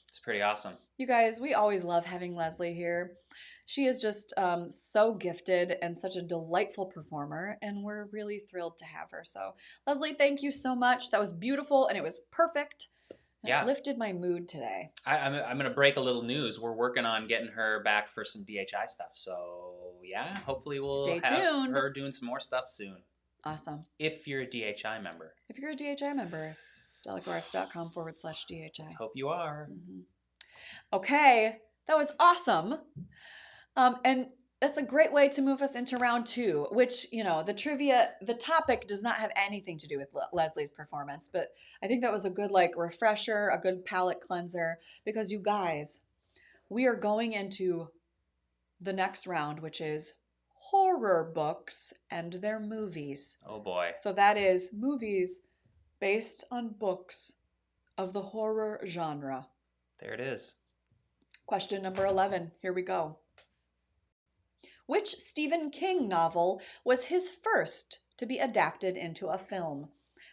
It's pretty awesome. You guys, we always love having Leslie here. She is just so gifted and such a delightful performer, and we're really thrilled to have her. So, Leslie, thank you so much. That was beautiful, and it was perfect. Yeah. It lifted my mood today. I'm going to break a little news. We're working on getting her back for some DHI stuff. So, yeah, hopefully we'll Stay have tuned. her doing some more stuff soon. Awesome. If you're a DHI member. If you're a DHI member, DalekoArts.com/DHI. Let's hope you are. Okay, that was awesome. And that's a great way to move us into round 2, which, the topic does not have anything to do with Leslie's performance, but I think that was a good refresher, a good palate cleanser, because you guys, we are going into the next round, which is horror books and their movies. Oh boy. So that is movies based on books of the horror genre. There it is. Question number 11. Here we go. Which Stephen King novel was his first to be adapted into a film?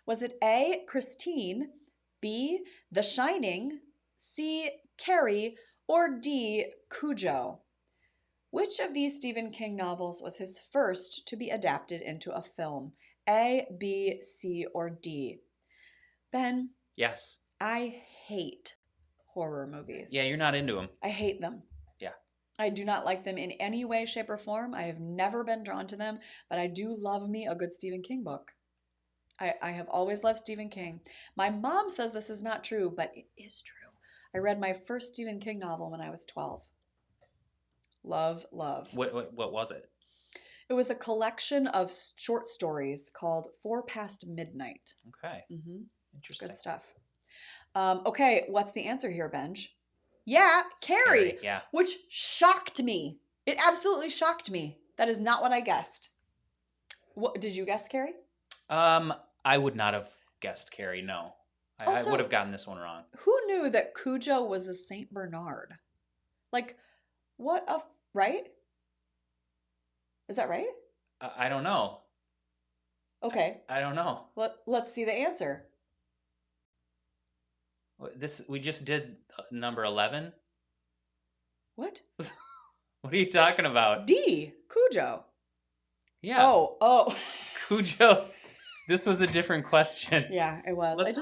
Was it A, Christine, B, The Shining, C, Carrie, or D, Cujo? Which of these Stephen King novels was his first to be adapted into a film? A, B, C, or D? Ben? Yes. I hate horror movies. Yeah, you're not into them. I hate them. Yeah. I do not like them in any way, shape, or form. I have never been drawn to them, but I do love me a good Stephen King book. I have always loved Stephen King. My mom says this is not true, but it is true. I read my first Stephen King novel when I was 12. Love. What was it? It was a collection of short stories called 4 Past Midnight. Okay. Interesting. Good stuff. Okay, what's the answer here, Benj? Yeah, Carrie. Yeah. Which shocked me. It absolutely shocked me. That is not what I guessed. What did you guess, Carrie? I would not have guessed Carrie. No, I would have gotten this one wrong. Who knew that Cujo was a Saint Bernard? Right? Is that right? I don't know. Okay. I don't know. Let's see the answer. We just did number 11. What? What are you talking about? D, Cujo. Yeah. Oh. Cujo. This was a different question. Yeah, it was. Let's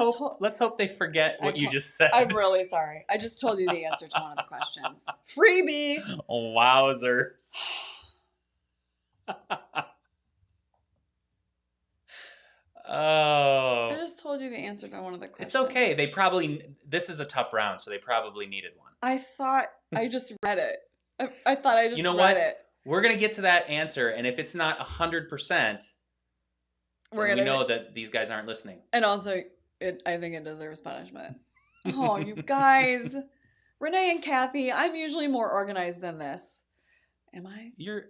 hope they forget what you just said. I'm really sorry. I just told you the answer to one of the questions. Freebie. Oh, wowzers. Oh. I just told you the answer to one of the questions. It's okay. This is a tough round, so they probably needed one. I thought I just read it. I thought I just read it. We're going to get to that answer, and if it's not 100%, we know that these guys aren't listening. And also, I think it deserves punishment. Oh, you guys. Renee and Kathy, I'm usually more organized than this. Am I? You're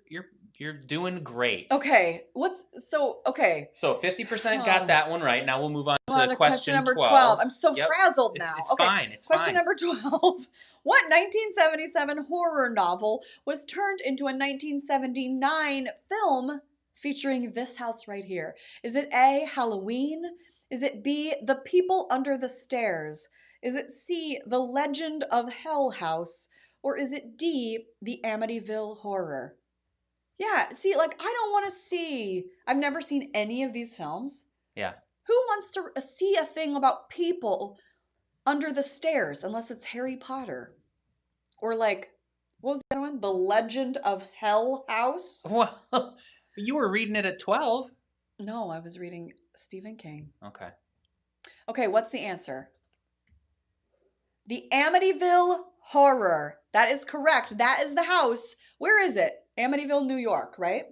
doing great. Okay. So 50% got that one right. Now we'll move on to question number 12. I'm so frazzled now. It's fine. It's question fine. number 12. What 1977 horror novel was turned into a 1979 film featuring this house right here? Is it A, Halloween? Is it B, The People Under the Stairs? Is it C, The Legend of Hell House? Or is it D, The Amityville Horror? Yeah, see, I don't want to see. I've never seen any of these films. Yeah. Who wants to see a thing about people under the stairs unless it's Harry Potter? Or what was the other one? The Legend of Hell House? Well, you were reading it at 12. No, I was reading Stephen King. Okay. Okay, what's the answer? The Amityville Horror. That is correct. That is the house. Where is it? Amityville, New York, right?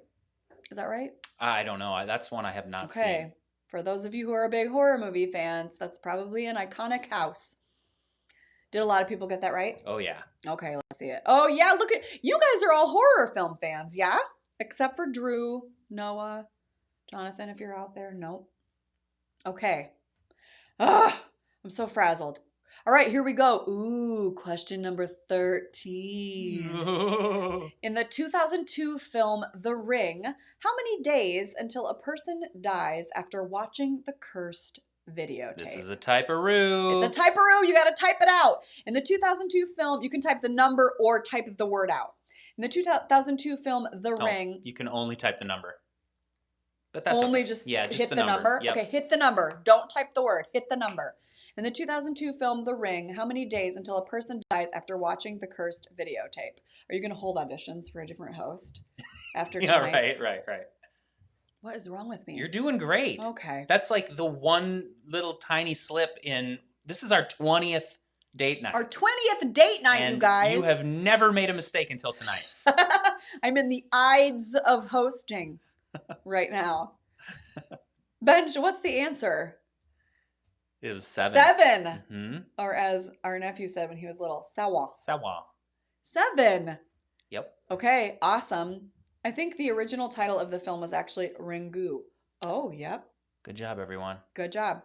Is that right? I don't know. That's one I have not seen. Okay. For those of you who are big horror movie fans, that's probably an iconic house. Did a lot of people get that right? Oh, yeah. Okay, let's see it. Oh, yeah, look at you guys are all horror film fans, yeah? Except for Drew, Noah, Jonathan, if you're out there. Nope. Okay. I'm so frazzled. All right, here we go. Ooh, question number 13. In the 2002 film The Ring, how many days until a person dies after watching the cursed videotape? This is a type-a-roo. It's a type-a-roo. You got to type it out. In the 2002 film, you can type the number or type the word out. In the 2002 film The Ring, you can only type the number. But that's only okay. just just hit the number. Yep. Okay, hit the number. Don't type the word. Hit the number. In the 2002 film The Ring, how many days until a person dies after watching the cursed videotape? Are you going to hold auditions for a different host after tonight's? Right. What is wrong with me? You're doing great. Okay. That's like the one little tiny slip in. This is our 20th date night. Our 20th date night, and you guys. you have never made a mistake until tonight. I'm in the Ides of hosting right now. Benj, what's the answer? It was 7. 7. Mm-hmm. Or as our nephew said when he was little, sawa. Sawa. 7. Yep. Okay, awesome. I think the original title of the film was actually Ringu. Oh, yep. Good job, everyone. Good job.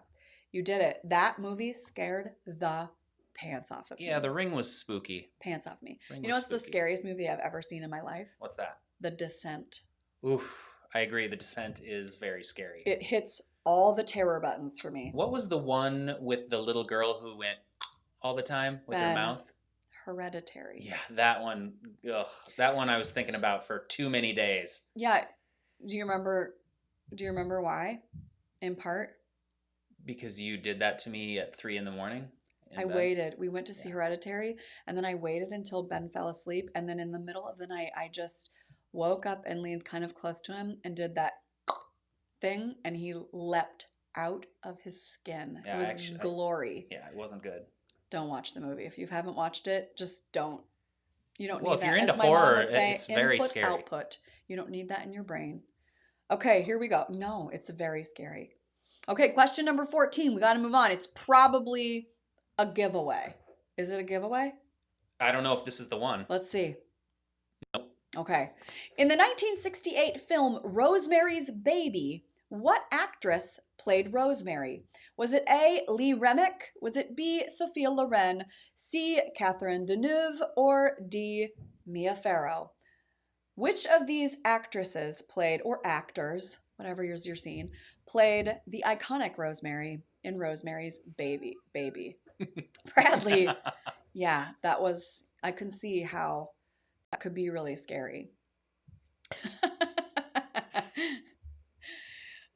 You did it. That movie scared the pants off of me. Yeah, The Ring was spooky. Pants off me. Ring You know was what's the spooky. scariest movie I've ever seen in my life? What's that? The Descent. Oof. I agree. The Descent is very scary. It hits all the terror buttons for me. What was the one with the little girl who went all the time with her Ben. mouth? Hereditary. Yeah, that one. Ugh, that one I was thinking about for too many days. Yeah. Do you remember why? In part? Because you did that to me at 3 a.m. I waited. We went to see Yeah. Hereditary, and then I waited until Ben fell asleep, and then in the middle of the night, I just woke up and leaned kind of close to him and did that thing, and he leapt out of his skin. Yeah, it was actually, glory. Yeah, it wasn't good. Don't watch the movie. If you haven't watched it, just don't. You don't Well, need if you're that. into As my mom horror, would say, it's very input, scary. output. You don't need that in your brain. Okay, here we go. No, it's very scary. Okay, question number 14. We got to move on. It's probably a giveaway. Is it a giveaway? I don't know if this is the one. Let's see. Nope. Okay. In the 1968 film Rosemary's Baby, what actress played Rosemary? Was it A, Lee Remick? Was it B, Sophia Loren? C, Catherine Deneuve? Or D, Mia Farrow? Which of these actresses played, or actors, whatever you're seeing, played the iconic Rosemary in Rosemary's Baby? Bradley. Yeah, that was, I can see how that could be really scary.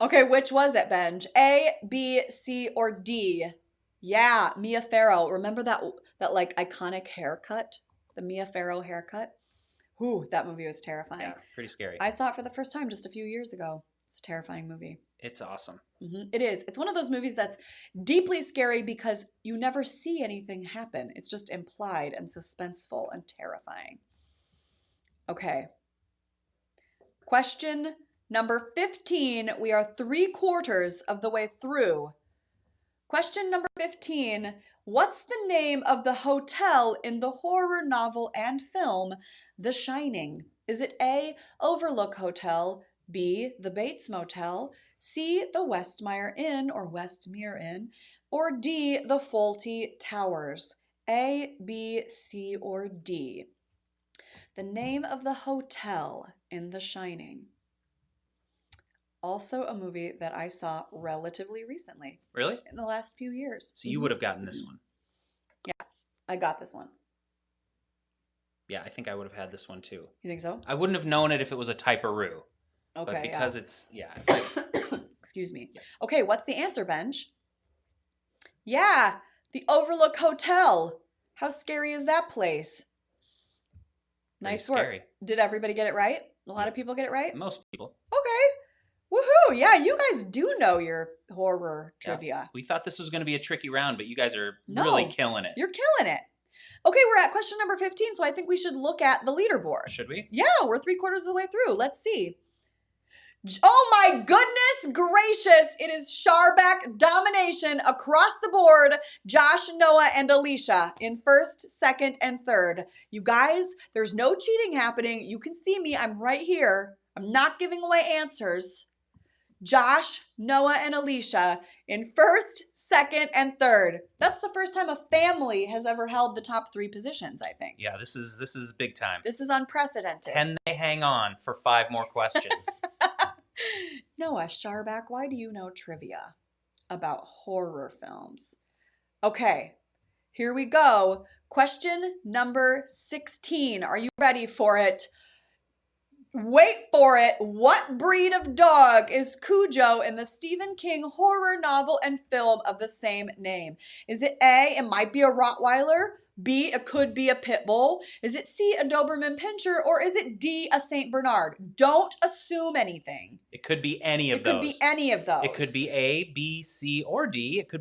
Okay, which was it, Benj? A, B, C, or D? Yeah, Mia Farrow. Remember that like iconic haircut? The Mia Farrow haircut? Ooh, that movie was terrifying. Yeah, pretty scary. I saw it for the first time just a few years ago. It's a terrifying movie. It's awesome. It is. It's one of those movies that's deeply scary because you never see anything happen. It's just implied and suspenseful and terrifying. Okay. Question number 15. We are 3/4 of the way through. Question number 15. What's the name of the hotel in the horror novel and film The Shining? Is it A, Overlook Hotel, B, the Bates Motel, C, the Westmere Inn or Westmere Inn, or D, the Fawlty Towers? A, B, C, or D? The name of the hotel in The Shining. Also a movie that I saw relatively recently. Really? In the last few years. So you would have gotten this one. Yeah, I got this one. Yeah, I think I would have had this one too. You think so? I wouldn't have known it if it was a type-a-roo. Okay, But because it's, Excuse me. Yeah. Okay, what's the answer, Benj? Yeah, the Overlook Hotel. How scary is that place? Nice work. scary. Did everybody get it right? A lot of people get it right? Most people. Okay. Woohoo! Yeah, you guys do know your horror trivia. We thought this was going to be a tricky round, but you guys are No. really killing it. You're killing it. Okay, we're at question number 15, so I think we should look at the leaderboard. Should we? Yeah, we're 3/4 of the way through. Let's see. Oh my goodness gracious. It is Sharback domination across the board. Josh, Noah, and Alicia in first, second, and third. You guys, there's no cheating happening. You can see me. I'm right here. I'm not giving away answers. Josh, Noah, and Alicia in first, second, and third. That's the first time a family has ever held the top 3 positions, I think. Yeah, this is big time. This is unprecedented. Can they hang on for 5 more questions? Noah Sharback, why do you know trivia about horror films? Okay, here we go. Question number 16. Are you ready for it? Wait for it. What breed of dog is Cujo in the Stephen King horror novel and film of the same name? Is it A, it might be a Rottweiler? B, it could be a pit bull? Is it C, a Doberman Pinscher? Or is it D, a Saint Bernard? Don't assume anything. It could be any of It those. could be any of those. It could be A, B, C, or D. It could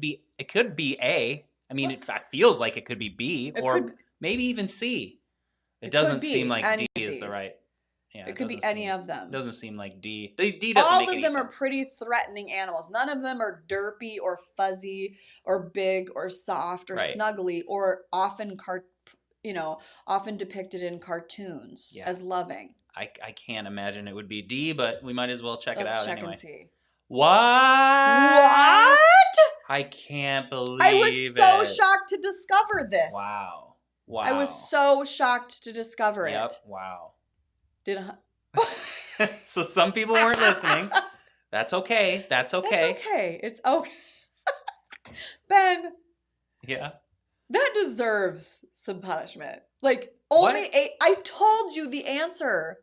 be A. I mean, it feels like it could be B It or could- maybe even C. It It doesn't could seem be like any D of is the these. right. Yeah, It could be doesn't any seem- of them. Doesn't seem like D. D doesn't All make of any them are sense. pretty threatening animals. None of them are derpy or fuzzy or big or soft or Right. snuggly or often often depicted in cartoons Yeah. as loving. I can't imagine it would be D, but we might as well check it Let's out check anyway. and see. What? I can't believe I was so it. shocked to discover this. Wow. I was so shocked to discover Yep. it. Wow. Did I? So some people weren't listening. That's okay. That's okay. That's okay. It's okay. Ben, Yeah. that deserves some punishment. Like, only What? 8. I told you the answer.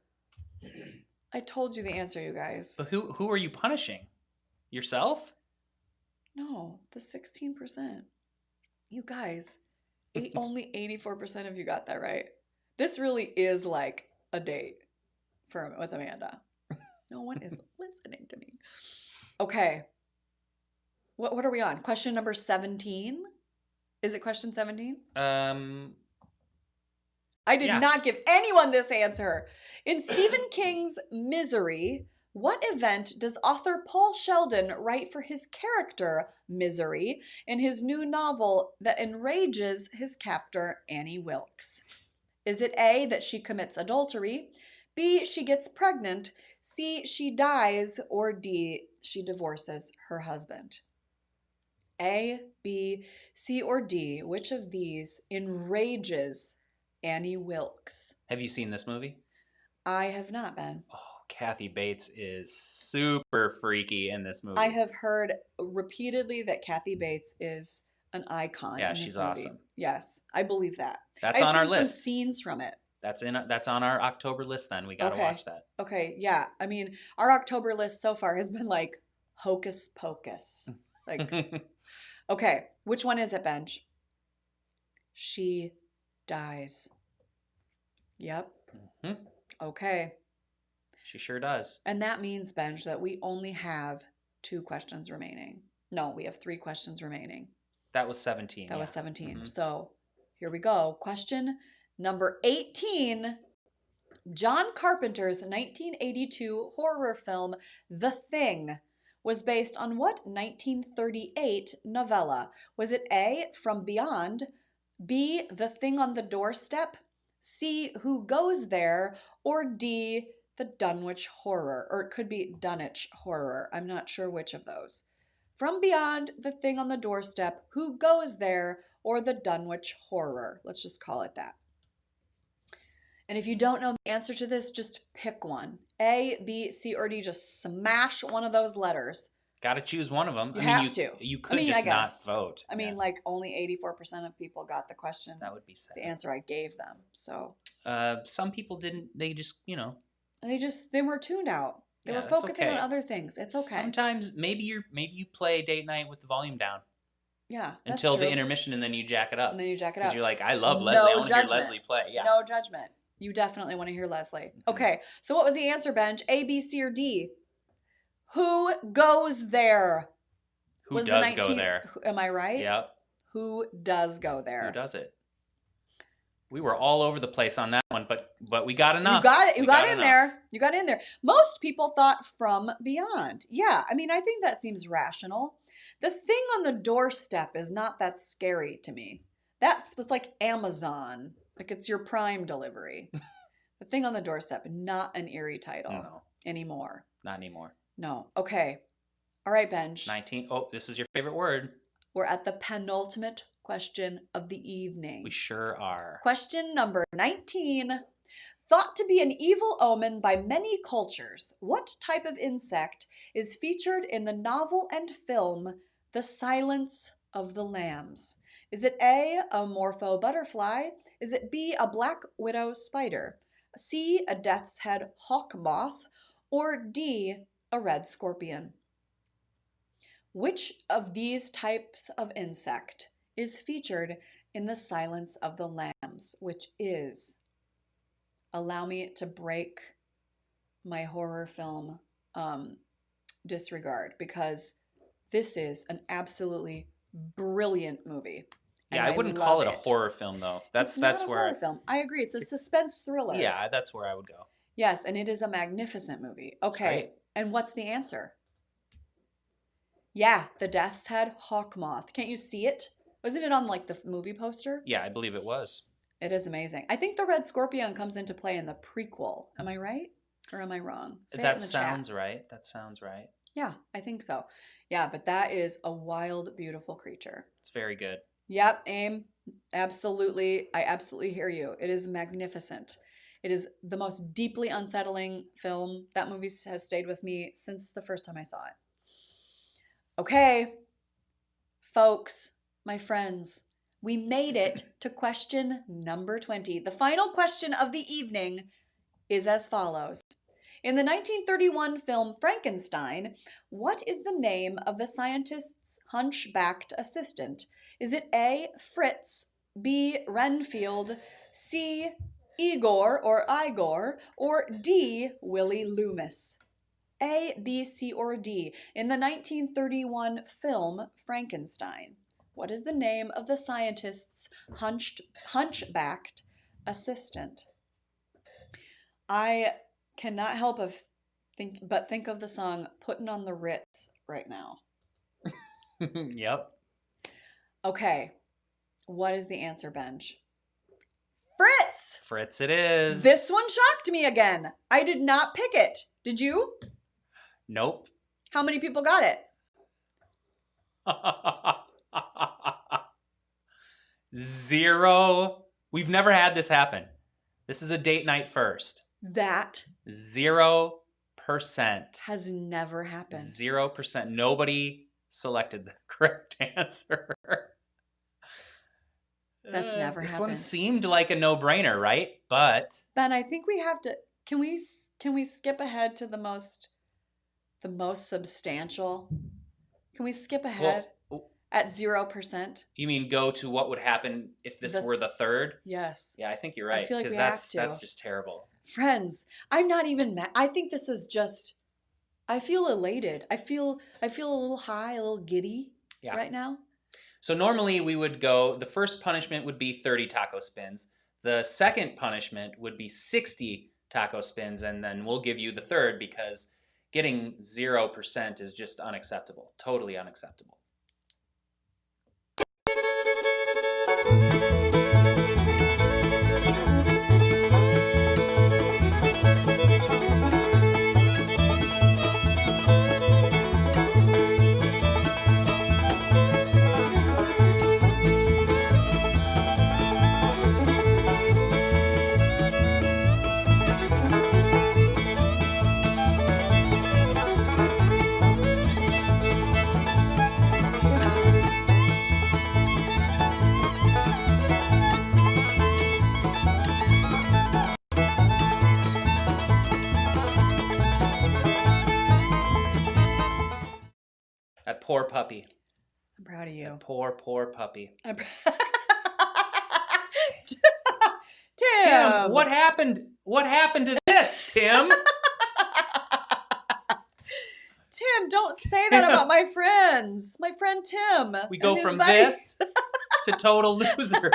I told you the answer, you guys. So who are you punishing? Yourself? No, the 16%. You guys, only 84% of you got that right. This really is like a date with Amanda. No one is listening to me. Okay. What are we on? Question number 17? Is it question 17? I did Yes. not give anyone this answer. In Stephen King's Misery, what event does author Paul Sheldon write for his character, Misery, in his new novel that enrages his captor, Annie Wilkes? Is it A, that she commits adultery, B, she gets pregnant, C, she dies, or D, she divorces her husband? A, B, C, or D, which of these enrages Annie Wilkes? Have you seen this movie? I have not been. Oh, Kathy Bates is super freaky in this movie. I have heard repeatedly that Kathy Bates is an icon. Yeah, in this she's movie. awesome. Yes, I believe that. That's I've on our seen list. some scenes from it. That's on our October list then. We got to Okay. watch that. Okay, yeah. I mean, our October list so far has been like hocus pocus. Like, okay, which one is it, Benj? She dies. Yep. Mhm. Okay. She sure does. And that means, Benj, that we only have 2 questions remaining. No, we have 3 questions remaining. That was 17. That yeah. was 17. Mhm. So here we go. Question number 18. John Carpenter's 1982 horror film, The Thing, was based on what 1938 novella? Was it A, From Beyond, B, The Thing on the Doorstep, C, Who Goes There, or D, The Dunwich Horror? Or it could be Dunwich Horror. I'm not sure which of those. From Beyond, The Thing on the Doorstep, Who Goes There, or The Dunwich Horror. Let's just call it that. And if you don't know the answer to this, just pick one. A, B, C, or D. Just smash one of those letters. Got to choose one of them. You have to. You could I just not guess. vote. I mean, like only 84% of people got the question, that would be sad. the answer I gave them. So Some people didn't. They just, they were tuned out. They Yeah, were that's focusing okay. on other things. It's okay. Sometimes maybe you play date night with the volume down Yeah, that's until the true. intermission, and then you jack it up. And then you jack it Because up. you're like, I love No Leslie. I want to hear judgment. Leslie play. Yeah. No judgment. You definitely want to hear Leslie. Okay, so what was the answer, Benj? A, B, C, or D? Who goes there? Who does go there? Am I right? Yep. Who does go there? Who does it? We were all over the place on that one, but we got enough. You got it. You We got in enough. there. You got in there. Most people thought From Beyond. Yeah, I mean, I think that seems rational. The Thing on the Doorstep is not that scary to me. That's like Amazon. Like it's your Prime delivery. The Thing on the Doorstep, not an eerie title No, anymore. not anymore. No. Okay. All right, Benj. 19. Oh, this is your favorite word. We're at the penultimate question of the evening. We sure are. Question number 19. Thought to be an evil omen by many cultures, what type of insect is featured in the novel and film The Silence of the Lambs? Is it A, a morpho butterfly? Is it B, a black widow spider? C, a death's head hawk moth? Or D, a red scorpion? Which of these types of insect is featured in The Silence of the Lambs, which is, allow me to break my horror film disregard, because this is an absolutely brilliant movie. Yeah, and I wouldn't love call it a horror film though. It's That's not a where horror film. I agree. It's a suspense thriller. Yeah, that's where I would go. Yes, and it is a magnificent movie. It's Okay. great. And what's the answer? Yeah, the Death's Head Hawk Moth. Can't you see it? Wasn't it on like the movie poster? Yeah, I believe it was. It is amazing. I think the Red Scorpion comes into play in the prequel. Am I right? Or am I wrong? Say it in That the sounds chat. right. That sounds right. Yeah, I think so. Yeah, but that is a wild, beautiful creature. It's very good. Yep, Aim. Absolutely. I absolutely hear you. It is magnificent. It is the most deeply unsettling film. That movie has stayed with me since the first time I saw it. Okay, folks, my friends, we made it to question number 20. The final question of the evening is as follows. In the 1931 film Frankenstein, what is the name of the scientist's hunchbacked assistant? Is it A, Fritz, B, Renfield, C, Igor, or D, Willie Loomis? A, B, C, or D. In the 1931 film Frankenstein, what is the name of the scientist's hunchbacked assistant? I cannot help but think of the song "Puttin' on the Ritz" right now. Yep. Okay, what is the answer, Benj? Fritz! Fritz it is. This one shocked me again. I did not pick it. Did you? Nope. How many people got it? 0. We've never had this happen. This is a date night first. That 0%. has never happened. 0%. Nobody selected the correct answer. That's never This happened. one seemed like a no-brainer, right? But Ben, I think we have to. Can we skip ahead to the most substantial? Can we skip ahead at 0%? You mean go to what would happen if this were the third? Yes. Yeah, I think you're right. I feel like we that's have to. just terrible. Friends, I'm not even mad. I think this is just. I feel elated. I feel a little high, a little giddy right now. So normally we would go, the first punishment would be 30 taco spins. The second punishment would be 60 taco spins, and then we'll give you the third because getting 0% is just unacceptable. Totally unacceptable. That poor puppy. I'm proud of you. That poor puppy. Tim, what happened? What happened to this, Tim? Tim, don't say that about my friends. My friend Tim. We go and his from buddy. this to total losers.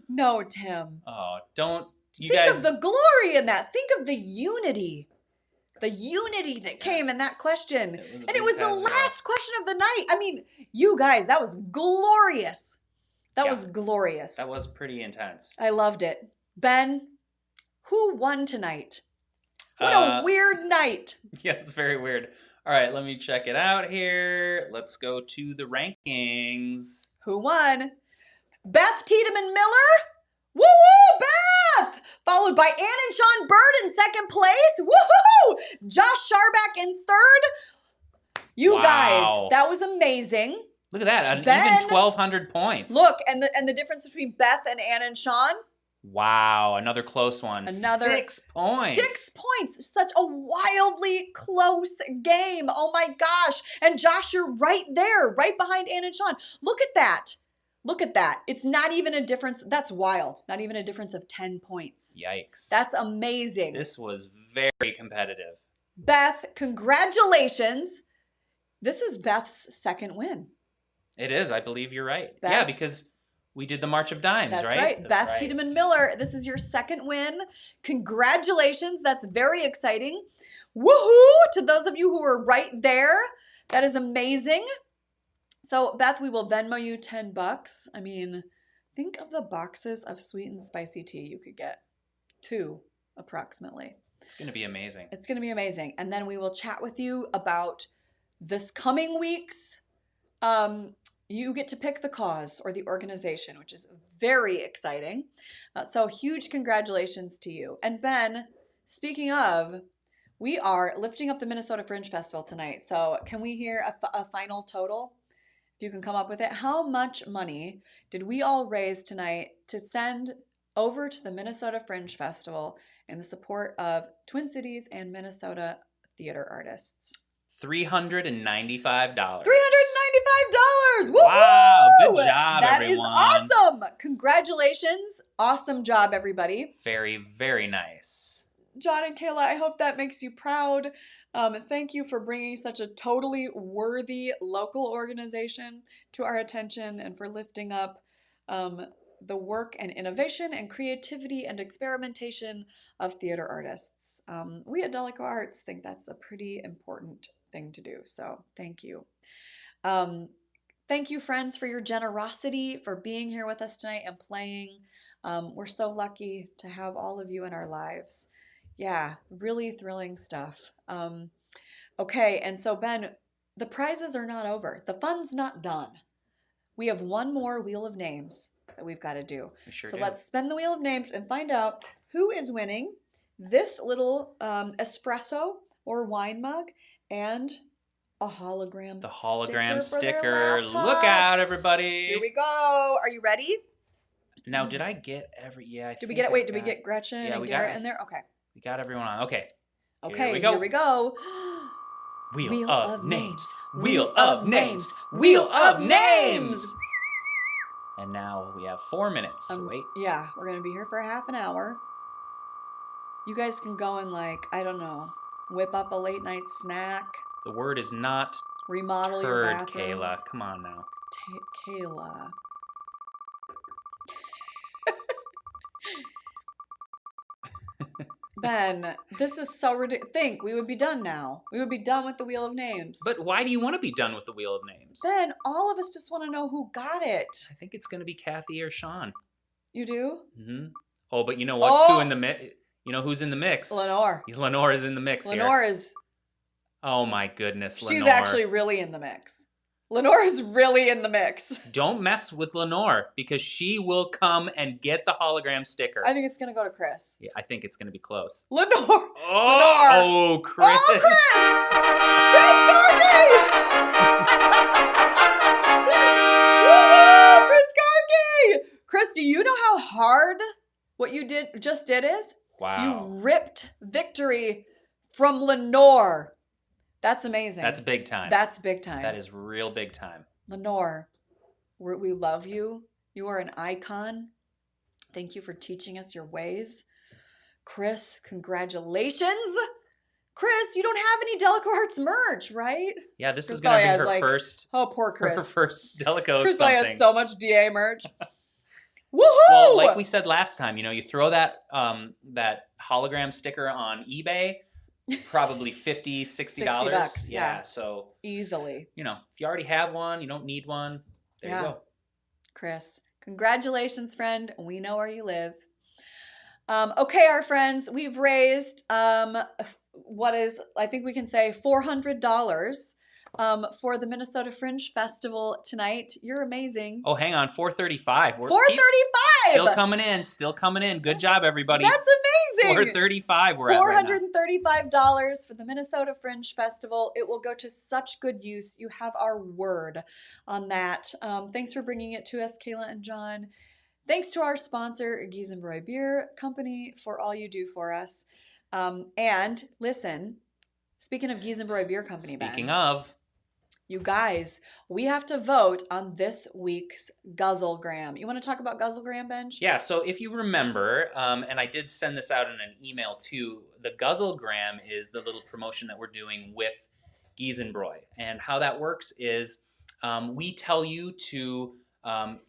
No, Tim. Oh, don't you Think guys? of the glory in that. Think of the unity. The unity that came in that question. And it was the last question of the night. I mean, you guys, that was glorious. That was glorious. That was pretty intense. I loved it. Ben, who won tonight? What a weird night. Yeah, it's very weird. All right, let me check it out here. Let's go to the rankings. Who won? Beth Tiedemann Miller? Woo-woo, Beth! Followed by Ann and Sean Bird in second place. Woohoo! Josh Sharback in third. You guys, that was amazing. Look at that, Ben, even 1,200 points. Look, and the difference between Beth and Ann and Sean? Wow, another close one. Another 6 points. 6 points. Such a wildly close game. Oh my gosh. And Josh, you're right there, right behind Ann and Sean. Look at that. Look at that. It's not even a difference. That's wild. Not even a difference of 10 points. Yikes. That's amazing. This was very competitive. Beth, congratulations. This is Beth's second win. It is. I believe you're right. Beth? Yeah, because we did the March of Dimes, That's right? right. Beth Tiedemann Miller, this is your second win. Congratulations. That's very exciting. Woohoo! To those of you who were right there, that is amazing. So, Beth, we will Venmo you $10. I mean, think of the boxes of sweet and spicy tea you could get. 2, approximately. It's going to be amazing. It's going to be amazing. And then we will chat with you about this coming week's. You get to pick the cause or the organization, which is very exciting. So huge congratulations to you. And Ben, speaking of, we are lifting up the Minnesota Fringe Festival tonight. So can we hear a final total? If you can come up with it. How much money did we all raise tonight to send over to the Minnesota Fringe Festival in the support of Twin Cities and Minnesota theater artists? $395. $395! Woo-hoo! Wow, good job, That everyone. is awesome. Congratulations. Awesome job, everybody. Very, very nice. John and Kayla, I hope that makes you proud. Thank you for bringing such a totally worthy local organization to our attention and for lifting up the work and innovation and creativity and experimentation of theater artists. We at DalekoArts think that's a pretty important thing to do. So thank you. Thank you, friends, for your generosity, for being here with us tonight and playing. We're so lucky to have all of you in our lives. Yeah, really thrilling stuff. Okay, and so Ben, the prizes are not over. The fun's not done. We have one more Wheel of Names that we've got to do. We sure So do. let's spin the Wheel of Names and find out who is winning this little espresso or wine mug and a hologram The hologram for their sticker. laptop. Look out, everybody. Here we go. Are you ready? Now, did I get every... Yeah, I Did we think get it? I Wait, did we got- get Gretchen Yeah, and we Garrett got- in there? Okay. We got everyone on. Okay. Okay, we go. here we go. Wheel of names. Wheel of names. Wheel of names. And now we have 4 minutes to wait. Yeah, we're going to be here for half an hour. You guys can go and, like, I don't know, whip up a late night snack, The word is not remodel your turd, bathrooms. Kayla. Come on now. Kayla. Ben, this is so ridiculous. Think, we would be done now. We would be done with the Wheel of Names. But why do you want to be done with the Wheel of Names? Ben, all of us just want to know who got it. I think it's going to be Kathy or Sean. You do? Mm-hmm. Oh, but you know what's Oh! who in the mix? You know who's in the mix? Lenore. Lenore is in the mix here. Lenore is... Oh my goodness, She's Lenore. actually really in the mix. Lenore is really in the mix. Don't mess with Lenore because she will come and get the hologram sticker. I think it's going to go to Chris. Yeah, I think it's going to be close. Lenore! Oh, Chris. Oh, Chris! Woo! Chris Garkey! Chris, do you know how hard what you just did is? Wow. You ripped victory from Lenore. That's amazing. That's big time. That's big time. That is real big time. Lenore, we love you. You are an icon. Thank you for teaching us your ways. Chris, congratulations. Chris, you don't have any DalekoArts merch, right? Yeah, this Chris is going to probably be her has, like, first Oh, poor Chris. her first Daleco Chris something. probably has so much DA merch. Woohoo! Well, like we said last time, you throw that that hologram sticker on eBay, probably $50, $60. $60, yeah. So Easily. if you already have one, you don't need one. There you go. Chris, congratulations, friend. We know where you live. Okay, our friends, we've raised what is, I think we can say, $400 for the Minnesota Fringe Festival tonight. You're amazing. Oh, hang on, 435. $435. Still coming in. Good job, everybody. That's amazing. 435. We're at right now. $435 for the Minnesota Fringe Festival. It will go to such good use. You have our word on that. Thanks for bringing it to us, Kayla and John. Thanks to our sponsor, Giesenbroy Beer Company, for all you do for us. And listen, speaking of Giesenbroy Beer Company, Speaking Ben, of, you guys, we have to vote on this week's Guzzlegram. You want to talk about Guzzlegram, Benj? yeah, so if you remember, and I did send this out in an email too, the Guzzlegram is the little promotion that we're doing with Giesenbroy. And how that works is We tell you to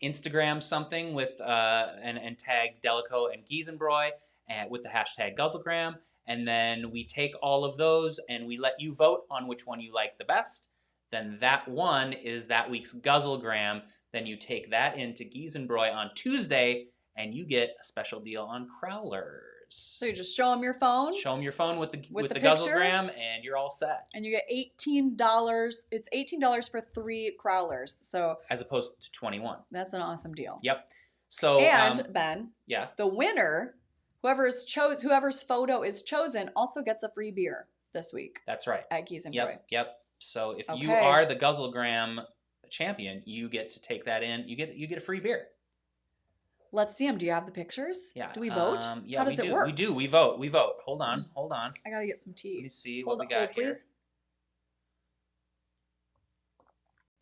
Instagram something with and tag Deleco and Giesenbroy with the hashtag Guzzlegram, and then we take all of those and we let you vote on which one you like the best. Then that one is that week's Guzzlegram. Then you take that into Giesenbroy on Tuesday, and you get a special deal on Crowlers. So you just show them your phone. Show them your phone with the picture, Guzzlegram, and you're all set. And you get $18. It's $18 for 3 Crowlers. So as opposed to 21. That's an awesome deal. Yep. So and Ben, yeah, the winner, whoever's photo is chosen, also gets a free beer this week. That's right. At Giesenbroy. Yep. So if you are the Guzzlegram champion, you get to take that in. You get a free beer. Let's see them. Do you have the pictures? Yeah. Do we vote? Yeah, How does it work? We do. We vote. Hold on. I gotta get some tea. Let me see what we got here. Please.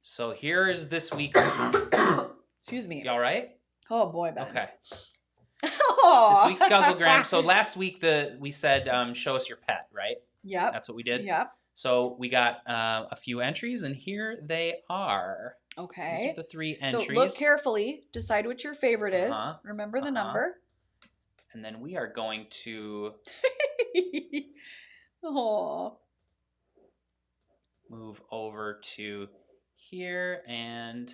So here is this week's. Excuse me. You all right? Oh boy, Ben. Okay. This week's Guzzlegram. So last week we said show us your pet, right? Yep. That's what we did. Yep. So we got a few entries, and here they are. Okay. These are the 3 entries. So look carefully. Decide what your favorite is. Remember the number. And then we are going to move over to here, and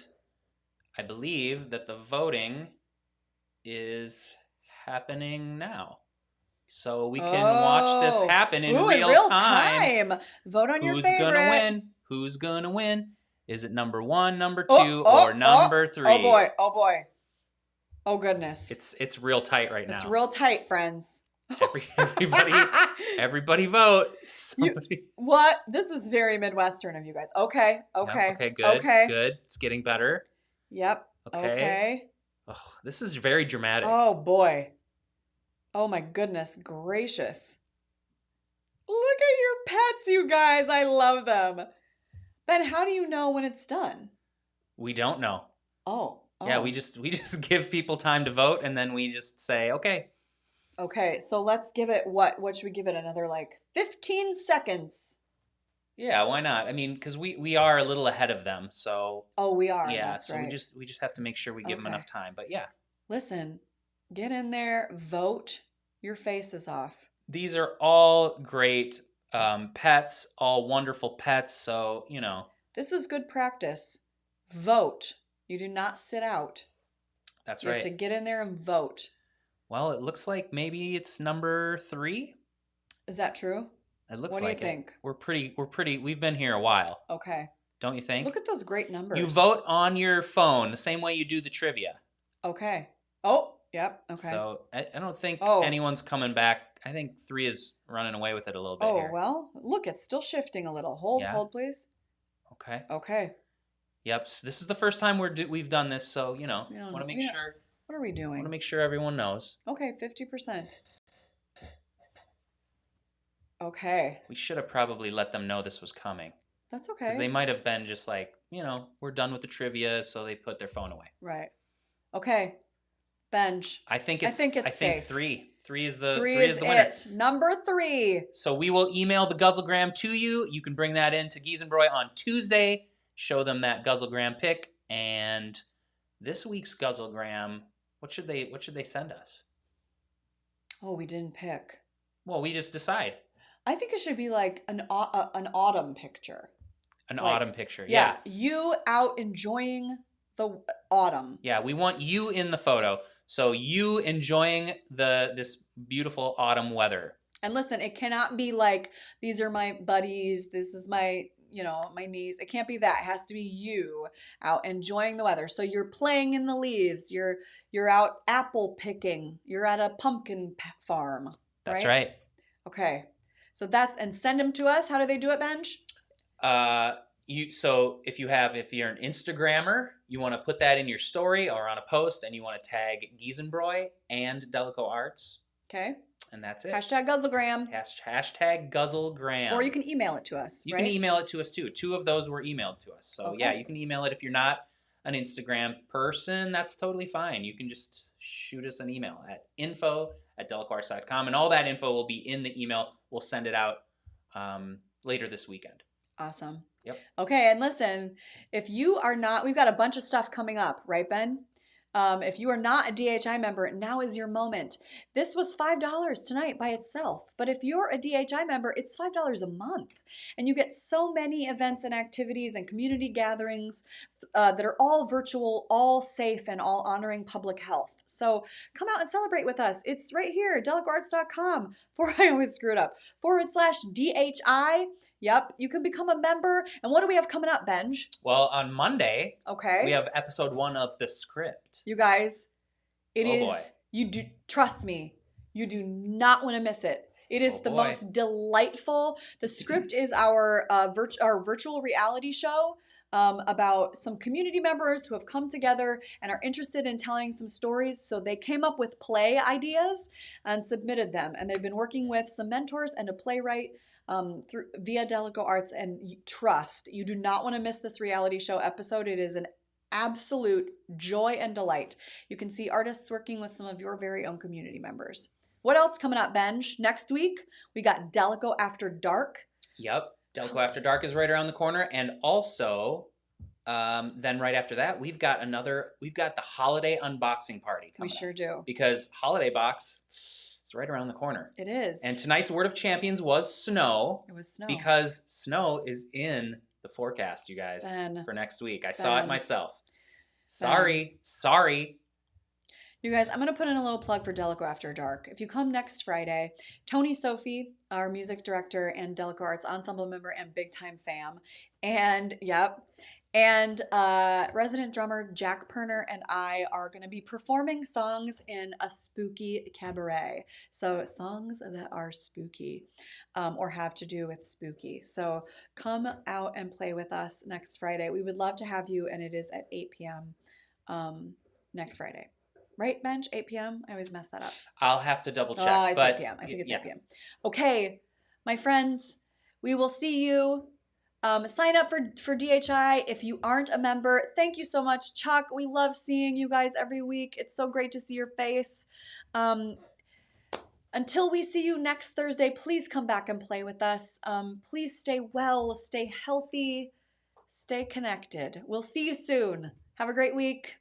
I believe that the voting is happening now. So we can watch this happen in real time. Vote on your favorite. Who's gonna win? Who's gonna win? Is it number 1, number 2, or number 3? Oh boy! Oh boy! Oh goodness! It's real tight right now. It's real tight, friends. Everybody vote. Somebody. What? This is very Midwestern of you guys. Okay. Okay. Yep, okay. Good. Okay. Good. It's getting better. Yep. Okay. Oh, this is very dramatic. Oh boy. Oh my goodness gracious. Look at your pets, you guys. I love them. Ben, how do you know when it's done? We don't know. Oh. Yeah, we just give people time to vote, and then we just say, okay. Okay, so let's give it what should we give it? Another 15 seconds. Yeah, why not? I mean, because we are a little ahead of them, so. Oh, we are. Yeah, that's so right. we just have to make sure we give them enough time. But yeah. Listen, get in there, vote your faces off. These are all great pets, all wonderful pets. So this is good practice. Vote. You do not sit out. That's right. You have to get in there and vote. Well, it looks like maybe it's number 3. Is that true? It looks like it. What do you think? We're pretty. We've been here a while. Okay. Don't you think? Look at those great numbers. You vote on your phone the same way you do the trivia. Okay. Oh, yep. Okay. So I don't think anyone's coming back. I think 3 is running away with it a little bit here. Oh, well, look, it's still shifting a little. Hold, please. Okay. Okay. Yep. So this is the first time we've done this, so want to make sure. What are we doing? I want to make sure everyone knows. Okay, 50%. Okay. We should have probably let them know this was coming. That's okay. Because they might have been just like, we're done with the trivia, so they put their phone away. Right. Okay. Benj. I think it's safe. 3. 3 is the winner. It. Number 3. So we will email the Guzzlegram to you. You can bring that in to Giesenbroy on Tuesday. Show them that Guzzlegram pick, and this week's Guzzlegram. What should they send us? Oh, we didn't pick. Well, we just decide. I think it should be like an autumn picture. An autumn picture, yeah. You out enjoying the autumn. Yeah, we want you in the photo. So you enjoying this beautiful autumn weather. And listen, it cannot be like, these are my buddies, this is my my niece. It can't be that. It has to be you out enjoying the weather. So you're playing in the leaves. You're out apple picking. You're at a pumpkin farm. Right? That's right. Okay. So and send them to us. How do they do it, Benj? So if you're an Instagrammer, you want to put that in your story or on a post, and you want to tag Giesenbroy and DalekoArts. Okay. And that's it. Hashtag Guzzlegram. Hashtag Guzzlegram. Or you can email it to us. You can email it to us too. 2 of those were emailed to us. So yeah, you can email it. If you're not an Instagram person, that's totally fine. You can just shoot us an email at info@DalekoArts.com, and all that info will be in the email. We'll send it out later this weekend. Awesome. Yep. Okay, and listen, if you are not, we've got a bunch of stuff coming up, right, Ben? If you are not a DHI member, now is your moment. This was $5 tonight by itself, but if you're a DHI member, it's $5 a month. And you get so many events and activities and community gatherings that are all virtual, all safe, and all honoring public health. So come out and celebrate with us. It's right here, DalekoArts.com, I always screw it up, /DHI. Yep, you can become a member. And what do we have coming up, Benj? Well, on Monday, Okay. we have episode 1 of The Script. You guys, it Oh, is, boy. you do, trust me, you do not want to miss it. It is Oh, the boy. most delightful. The Script is our virtual reality show about some community members who have come together and are interested in telling some stories. So they came up with play ideas and submitted them. And they've been working with some mentors and a playwright via DalekoArts. And trust, you do not want to miss this reality show episode. It is an absolute joy and delight. You can see artists working with some of your very own community members. What else coming up, Benj? Next week, we got Daleko After Dark. Yep. Daleko After Dark is right around the corner. And also, then right after that, we've got the holiday unboxing party coming We sure up. do. Because Holiday Box is right around the corner. It is. And tonight's Word of Champions was snow. It was snow. Because snow is in the forecast, you guys, Ben. for next week. I saw it Ben. myself. Sorry. You guys, I'm going to put in a little plug for Daleko After Dark. If you come next Friday, Tony Sophie, our music director and DalekoArts ensemble member and big time fam, and resident drummer Jack Perner and I are going to be performing songs in a spooky cabaret. So songs that are spooky or have to do with spooky. So come out and play with us next Friday. We would love to have you, and it is at 8 p.m. Next Friday. Right, Benj? 8 p.m.? I always mess that up. I'll have to double check. It's but 8 p.m. I think it's yeah. 8 p.m. Okay, my friends, we will see you. Sign up for DHI if you aren't a member. Thank you so much, Chuck. We love seeing you guys every week. It's so great to see your face. Until we see you next Thursday, please come back and play with us. Please stay well, stay healthy, stay connected. We'll see you soon. Have a great week.